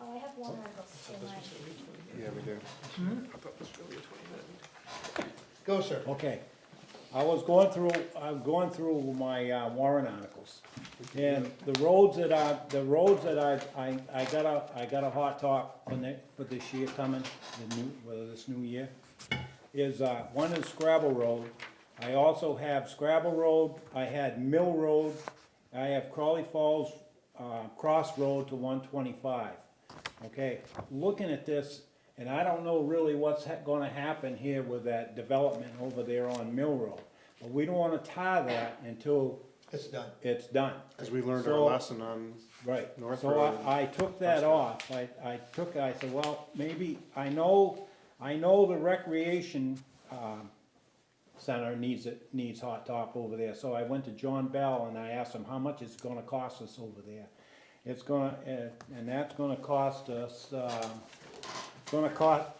Oh, I have one article in mind. Yeah, we do. Go, sir. Okay, I'm going through my warrant articles. And the roads that I got a hot top for this year coming, this new year, is, one is Scrabble Road. I also have Scrabble Road, I had Mill Road, I have Crawley Falls, Cross Road to 125. Okay, looking at this, and I don't know really what's gonna happen here with that development over there on Mill Road. But we don't wanna tie that until It's done. it's done. As we learned our So- lesson on Right, North so Road. I took that off, I said, well, maybe, I know the recreation, center needs hot top over there, so I went to John Bell and I asked him how much it's gonna cost us over there. It's gonna, and that's gonna cost us,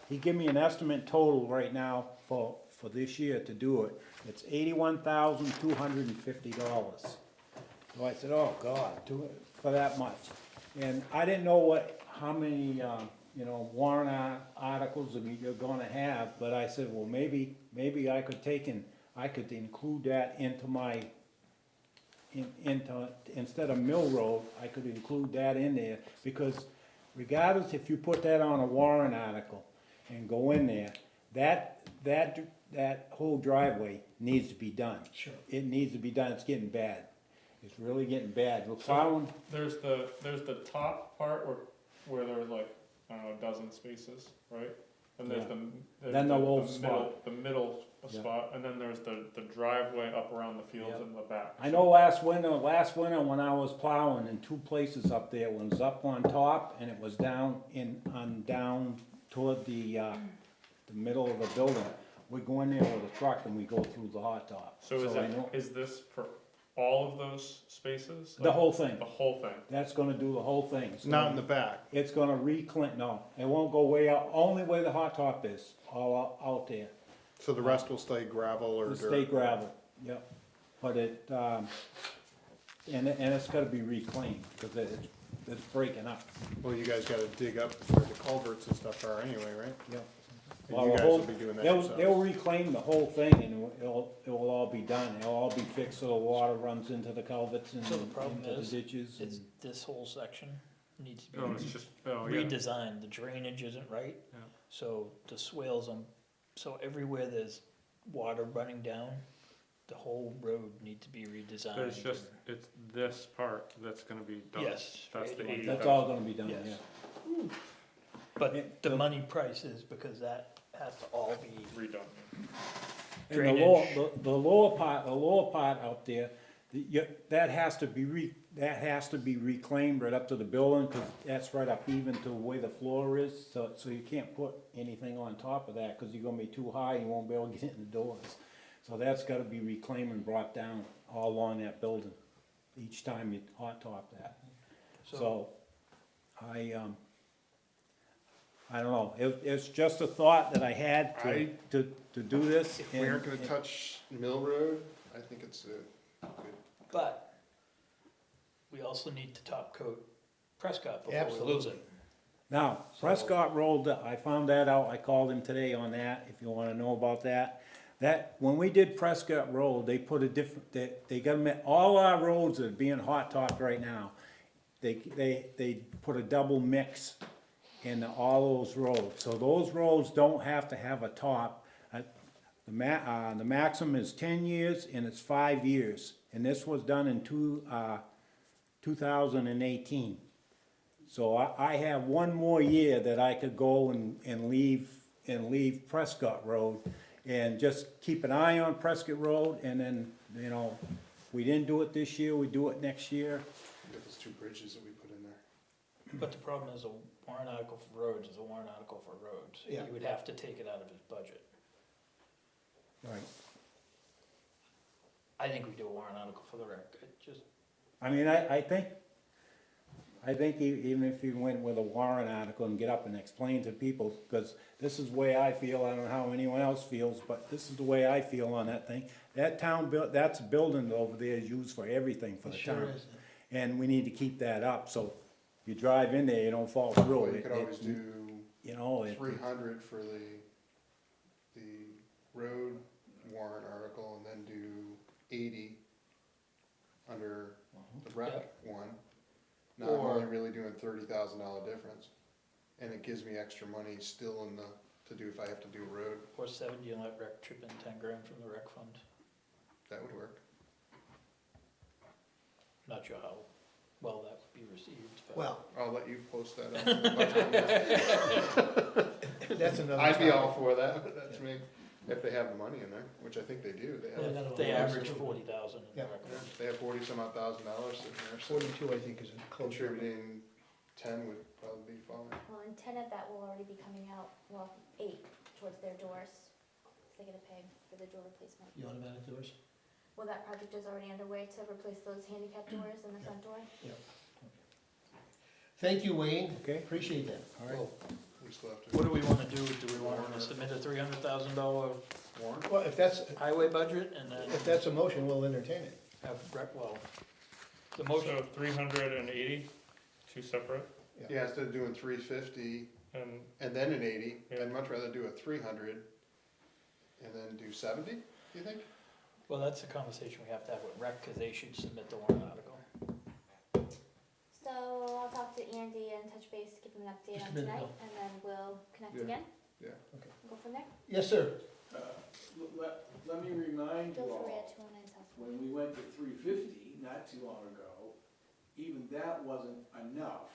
he gave me an estimate total right now for this year to do it. It's $81,250. So I said, oh God, do it for that much. And I didn't know how many, warrant articles you're gonna have, but I said, well, maybe I could include that into my, instead of Mill Road, I could include that in there, because regardless if you put that on a warrant article and go in there, that whole driveway needs to be done. Sure. It needs to be done, it's getting bad. It's really getting bad. We're plowing, There's the top part where there's like, I don't know, a dozen spaces, right? And there's Yeah. there's Then the little middle, spot. the middle Yeah. spot, and then there's the driveway up around the fields Yeah. in the back. I know last winter when I was plowing in two places up there, one was up on top and it was down toward the middle of the building. We go in there with a truck and we go through the hot top. So is this for all of those spaces? The whole thing, The whole thing? that's gonna do the whole thing. So Not in the back. it's gonna no, it won't go way out, only where the hot top is, all out there. So the rest will stay gravel or It'll dirt. stay gravel, yep. But and it's gotta be reclaimed, cause it's breaking up. Well, you guys gotta dig up where the culverts and stuff are anyway, right? Yep. And Well, you the guys whole- will be doing that They'll yourselves. reclaim the whole thing and it'll all be done, it'll all be fixed so the water runs into the culverts and So the problem into the is, ditches It's, and. this whole section needs to be Oh, it's just, oh, yeah. redesigned, the drainage isn't right. Yeah. So the swales so everywhere there's water running down, the whole road needs to be redesigned. It's this part that's gonna be done. Yes, That's the 80,000. That's all gonna be done, Yes. yeah. But the money price is because that has to all be Redone. And drainage. the lower part out there, that has to be reclaimed right up to the building, cause that's right up even to where the floor is, so you can't put anything on top of that, cause you're gonna be too high, you won't be able to get in the doors. So that's gotta be reclaimed and brought down all along that building, each time you hot top that. So, I don't know, it's just a thought that I had to do this. If we aren't gonna touch Mill Road, I think it's good. But we also need to top coat Prescott before we lose Absolutely. it. Now, Prescott Road, I found that out, I called him today on that, if you wanna know about that. When we did Prescott Road, they put a different, they got all our roads that are being hot topped right now, they put a double mix in all those roads. So those roads don't have to have a top. The maximum is 10 years and it's 5 years. And this was done in 2018. So I have one more year that I could go and leave Prescott Road and just keep an eye on Prescott Road, and then, we didn't do it this year, we do it next year. Got those two bridges that we put in there. But the problem is a warrant article for roads is a warrant article for roads. Yeah. He would have to take it out of his budget. Right. I think we do a warrant article for the rec, it just, I mean, I I think even if you went with a warrant article and get up and explain to people, because this is the way I feel, I don't know how anyone else feels, but this is the way I feel on that thing. That that's building over there is used for everything for It the sure town. is. And we need to keep that up, so you drive in there, you don't fall through. Well, you could always do You know, 300 for the road warrant article, and then do 80 under the rec one. Now I'm Or- only really doing $30,000 difference, and it gives me extra money still in the, to do if I have to do road, Or 70 and let rec chip in 10 grand from the rec fund. that would work. Not sure how well that would be received, but. Well, I'll let you post that up. in the budget. that's another. I'd be topic. all for that, but that's me, if they have the money in there, which I think they do, they Yeah, have, They average 40,000 in the Yeah. rec fund. they have 40 some odd thousand dollars sitting there, so 42, I think, is a close. contributing 10 would probably be fine. Well, and 10 of that will already be coming out, well, 8 towards their doors. They're gonna pay for the door replacement. The automatic doors? Well, that project is already underway to replace those handicap doors in the front door. Thank you, Wayne. Okay. Appreciate that. All right. We still have to. What do we wanna do? Do we wanna submit a $300,000 Warrant? Well, if that's, highway budget and then if that's a motion, we'll entertain it. have rec, well, the motion, So 380, two separate, Yeah, instead of doing 350 and and then an 80, Yeah. I'd much rather do a 300 and then do 70, do you think? well, that's a conversation we have to have with rec, cause they should submit the warrant article. So I'll talk to Andy and touch base, give him an update Just a on minute, tonight, Bill. and then we'll connect Yeah. again. Yeah. Okay. Go from there. Yes, sir. Let me remind Bill you Ferrier, all, 209 South. when we went to 350 not too long ago, even that wasn't enough,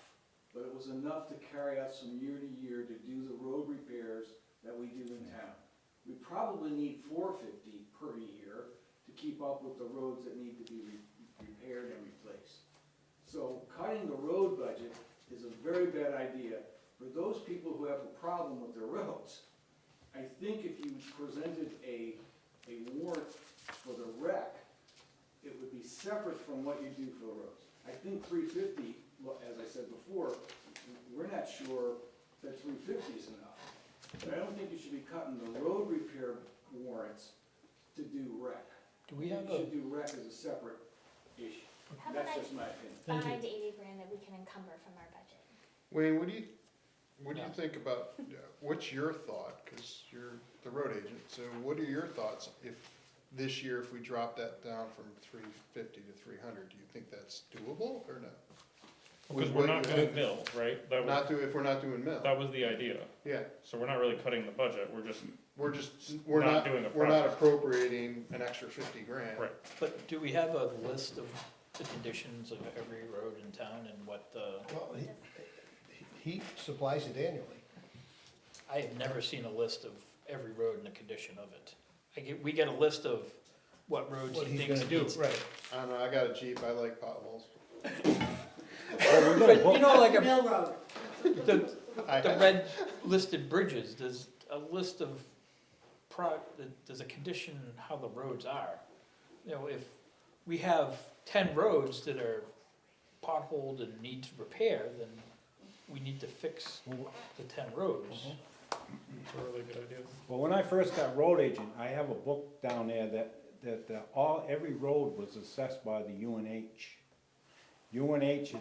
but it was enough to carry us from year to year to do the road repairs that we do in town. We probably need 450 per year to keep up with the roads that need to be repaired and replaced. So cutting the road budget is a very bad idea for those people who have a problem with their roads. I think if you presented a warrant for the rec, it would be separate from what you do for the roads. I think 350, well, as I said before, we're not sure that 350 is enough. But I don't think you should be cutting the road repair warrants to do rec. Do we You have a, should do rec as a separate issue. How about That's I just my opinion. Thank you. find 80 grand that we can encumber from our budget? Wayne, what do you No. think about, what's your thought, because you're the road agent, so what are your thoughts if this year, if we drop that down from 350 to 300, do you think that's doable or no? because With we're what not you doing have? mill, right? That was, Not do, if we're not doing mill, that was the idea, yeah, so we're not really cutting the budget, we're just, we're Not not, doing a we're not project. appropriating an extra 50 grand. Right. but do we have a list of the conditions of every road in town and what the, Well, he supplies it annually. I have never seen a list of every road and the condition of it. We get a list of what roads What he he's thinks gonna do, needs. right. I don't know, I got a Jeep, I like potholes. But you know, like Mill Road. the I- red listed bridges, there's a list of there's a condition how the roads are. You know, if we have 10 roads that are potholed and need repair, then we need to fix the 10 roads. it's a really good idea. Well, when I first got road agent, I have a book down there that every road was assessed by the UNH. UNH is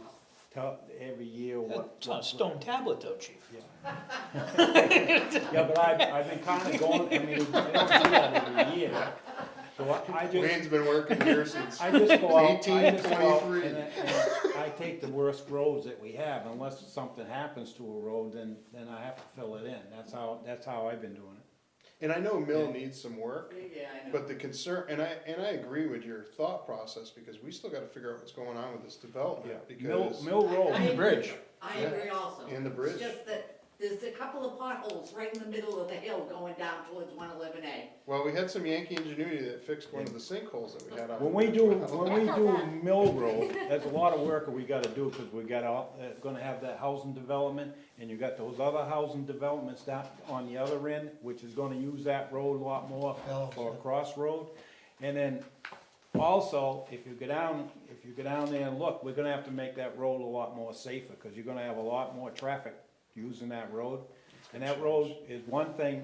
every year what. It's on a stone tablet though, chief. Yeah, but I've been kinda going, I mean, I don't do that every year. So I just, Wayne's been working here since I just go out, I just go out 1823. and I take the worst roads that we have, unless something happens to a road, then I have to fill it in. That's how I've been doing it. And I know mill needs some work, Yeah, I know. but the concern, and I agree with your thought process, because we still gotta figure out what's going on with this development, because, Mill Road. I bridge. agree. I agree also. and the bridge. It's just that there's a couple of potholes right in the middle of the hill going down towards 111A. Well, we had some Yankee ingenuity that fixed one of the sinkholes that we had on. When we do Mill Road, there's a lot of work that we gotta do, cause we got, gonna have that housing development, and you got those other housing developments down on the other end, which is gonna use that road a lot more Oh, for a sure. crossroad. And then also, if you go down there and look, we're gonna have to make that road a lot more safer, cause you're gonna have a lot more traffic using that road. And that road is one thing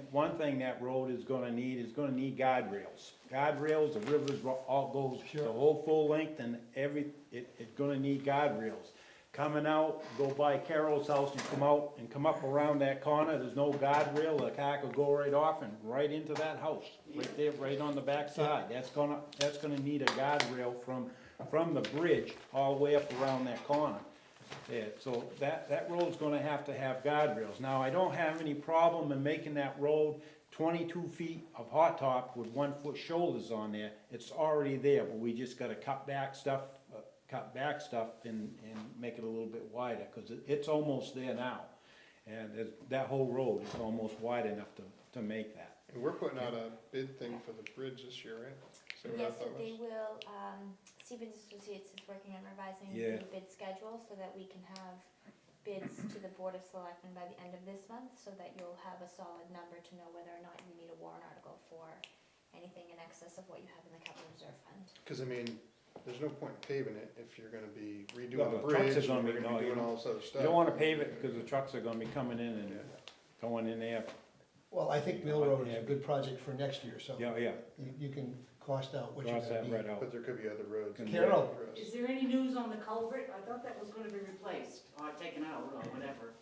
that road is gonna need guardrails. Guardrails, the rivers all goes the whole full length and it's gonna need guardrails. Coming out, go by Carol's house and come up around that corner, there's no guardrail, the car could go right off and right into that house, right there, right on the back side. That's gonna need a guardrail from the bridge all the way up around that corner. Yeah, so that road's gonna have to have guardrails. Now, I don't have any problem in making that road 22 feet of hot top with 1 foot shoulders on there. It's already there, but we just gotta cut back stuff and make it a little bit wider, cause it's almost there now. And that whole road is almost wide enough to make that. And we're putting out a bid thing for the bridge this year, right? So Yes, so that was- they will, Stevens Associates is working on revising Yeah. the bid schedule so that we can have bids to the Board of Selectmen by the end of this month, so that you'll have a solid number to know whether or not you need a warrant article for anything in excess of what you have in the capital reserve fund. Cause I mean, there's no point in paving it if you're gonna be No, redoing the the trucks bridge, are gonna and we're be- gonna no, be you doing don't- all this other stuff. You don't wanna pave it, cause the trucks are gonna be coming in and Yeah. going in there. Well, I think Mill Road is a good project for next year, so Yeah, you can cost out what you're cross gonna that need. right out. But there could be other roads. Can- Carol. Is there any news on the culvert? I thought that was gonna be replaced, or taken out, or whatever.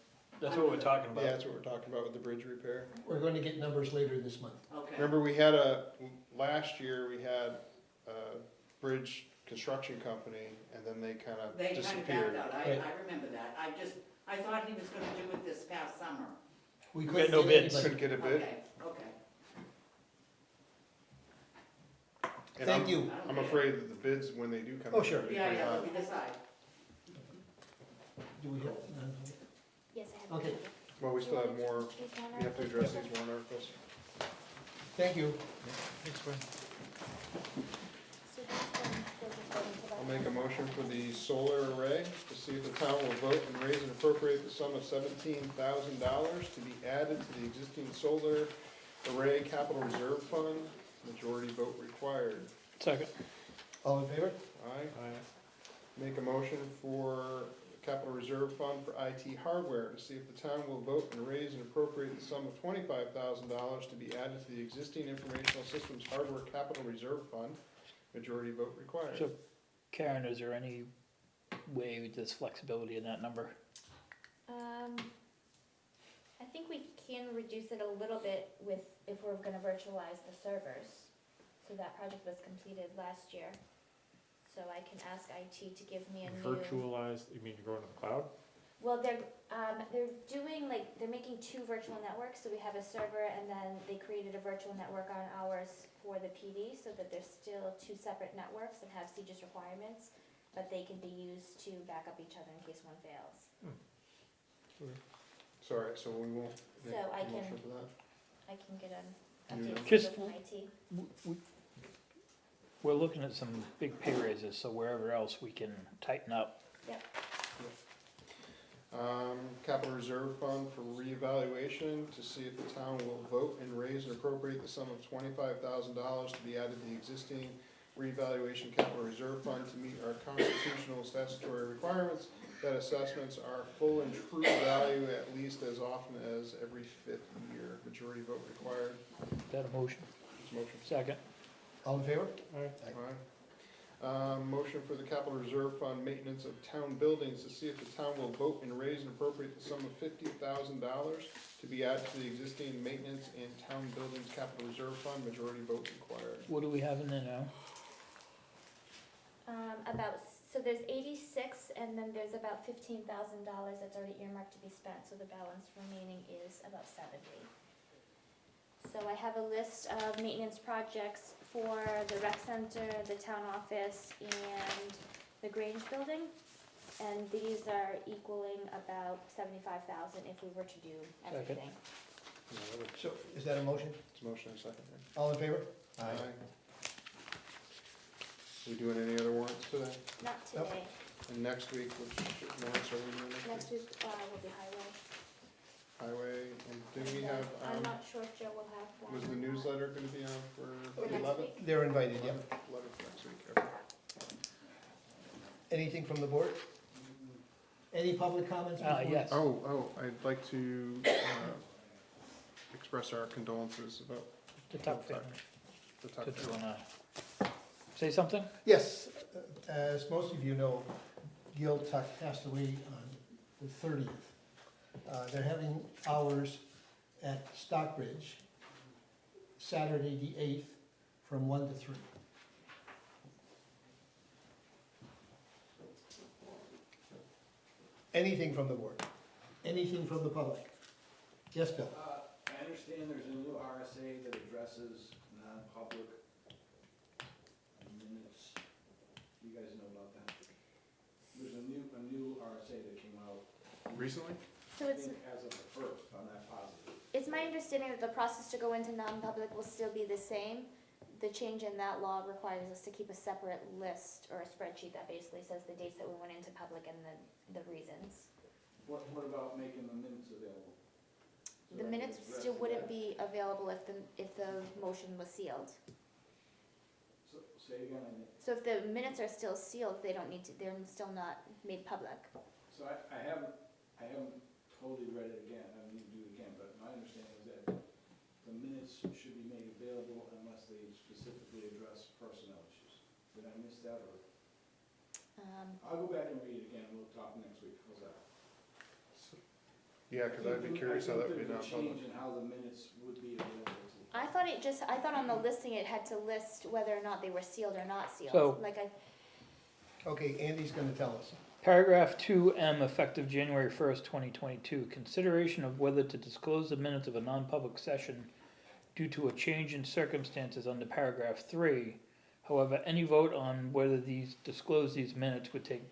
That's what we're talking about. Yeah, that's what we're talking about with the bridge repair. We're going to get numbers later this month. Okay. Remember, last year, we had a bridge construction company, and then they kinda They kind of disappeared. backed out, Right. I remember that. I thought he was gonna do it this past summer. We We couldn't had no get bids. anybody. Couldn't get a bid. Okay. And Thank I'm- you. I'm afraid that the bids, when they do come Oh, in, sure. will be Yeah, pretty yeah, high. let me decide. Do we have, none? Yes, I have. Okay. it. Well, we Do you still have want more, these warrant we have to articles? address these warrant articles. Thank you. Thanks, Wayne. So these ones, they'll just go into I'll the- make a motion for the solar array to see if the town will vote and raise and appropriate the sum of $17,000 to be added to the existing solar array capital reserve fund. Majority vote required. Second. All in favor? Aye. Make a motion for capital reserve fund for IT hardware to see if the town will vote and raise and appropriate the sum of $25,000 to be added to the existing informational systems hardware capital reserve fund. Majority vote required. So, Karen, is there any way there's flexibility in that number? I think we can reduce it a little bit if we're gonna virtualize the servers. So that project was completed last year. So I can ask IT to give me a new. Virtualized, you mean you're going to the cloud? Well, they're doing, they're making two virtual networks, so we have a server, and then they created a virtual network on ours for the PD, so that there's still two separate networks that have CGIS requirements, but they can be used to back up each other in case one fails. Sorry, so we won't make So I a can- motion for that? I can get an Yeah. update Just- from IT. We're looking at some big pay raises, so wherever else we can tighten up. Capital reserve fund for reevaluation to see if the town will vote and raise and appropriate the sum of $25,000 to be added to the existing reevaluation capital reserve fund to meet our constitutional statutory requirements that assessments are full and true value at least as often as every 5th year. Majority vote required. Is that a motion? Motion. Second. All in favor? Aye. Motion for the capital reserve fund maintenance of town buildings to see if the town will vote and raise and appropriate the sum of $50,000 to be added to the existing maintenance and town buildings capital reserve fund. Majority vote required. What do we have in there now? So there's 86, and then there's about $15,000 that's already earmarked to be spent, so the balance remaining is about 70. So I have a list of maintenance projects for the rec center, the town office, and the Grange building. And these are equaling about 75,000 if we were to do everything. Yeah, that would- So, is that a motion? It's motion and second. yeah. All in favor? We doing any other warrants today? Not Nope. today. And next week, which warrants are we doing Next week will be highway. Highway and do we have, I'm not sure if Joe will have one. was the or not. newsletter gonna be on for the Next 11th? week. They're invited, yep. Letter for next week, okay. Anything from the board? Any public comments? before- Yes. Oh, I'd like to, express our condolences about The Tuck family. the Tuck Did you family. wanna say something? Yes, as most of you know, Gil Tuck passed away on the 30th. They're having hours at Stockbridge, Saturday the 8th, from 1 to 3. Anything from the board? Anything from the public? Yes, Bill? I understand there's a new RSA that addresses non-public minutes. You guys know about that? There's a new RSA that came out, Recently? So I it's, think as of the first, I'm not positive. it's my understanding that the process to go into non-public will still be the same. The change in that law requires us to keep a separate list or a spreadsheet that basically says the dates that we went into public and the reasons. What about making the minutes available? So The I minutes can address still wouldn't that. be available if the motion was sealed. So, say again, So if the minutes are still sealed, they don't need to, they're still not made public. so I haven't totally read it again, I need to do it again, but my understanding is that the minutes should be made available unless they specifically address personnel issues. Did I miss that, or? I'll go back and read it again, we'll talk next week, how's that? Yeah, cause I'd be curious how that would be I not think public. there's a change in how the minutes would be available to the I thought on the listing it had to list whether or not they were sealed or not sealed. So- Like Okay, Andy's gonna tell us. Paragraph 2M, effective January 1st, 2022, consideration of whether to disclose the minutes of a non-public session due to a change in circumstances under paragraph 3. However, any vote on whether disclose these minutes would take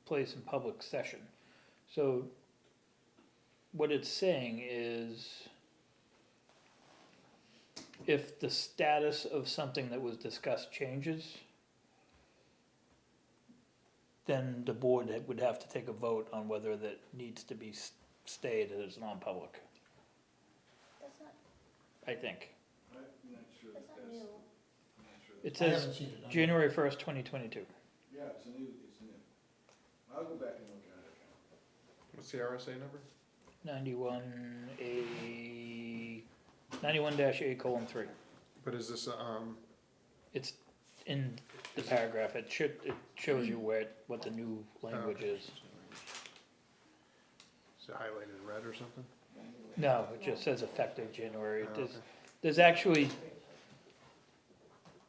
place in public session. So what it's saying is if the status of something that was discussed changes, then the board would have to take a vote on whether that needs to be stayed as non-public, that's not, I think. I'm not sure that's that not that's, new. I'm not sure. It I says haven't seen it. January 1st, 2022. Yeah, it's new. I'll go back and look at it. What's the RSA number? 91-A:3. But is this, It's in the paragraph, it shows you what the new language is. Is it highlighted in red or something? No, it just says effective January. Oh, okay. There's actually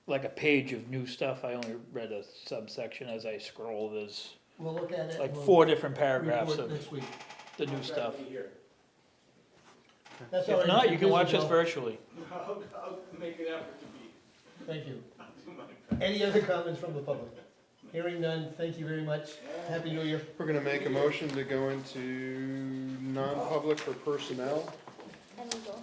like a page of new stuff, I only read a subsection as I scroll, there's We'll look at it. like and we'll 4 different paragraphs report of next week. the new stuff. That's all If right, not, you're you can watch busy, us Bill. virtually. I'll make an effort to be. Thank you. I'll do my best. Any other comments from the public? Hearing none, thank you very much. Happy New Year. We're gonna make a motion to go into non-public for personnel And legal.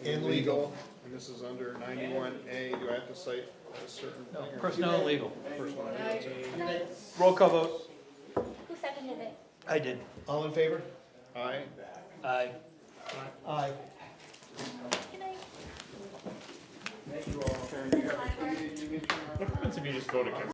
And legal. And this is under 91A. Do I have to cite a certain No, thing? or- personnel and legal. Personnel and legal, Good night. Roll call vote. Who seconded it? I did. All in favor? Aye. Aye. Aye. Good night. Thank you all. Karen, you have a- you need to- What happens if you just vote against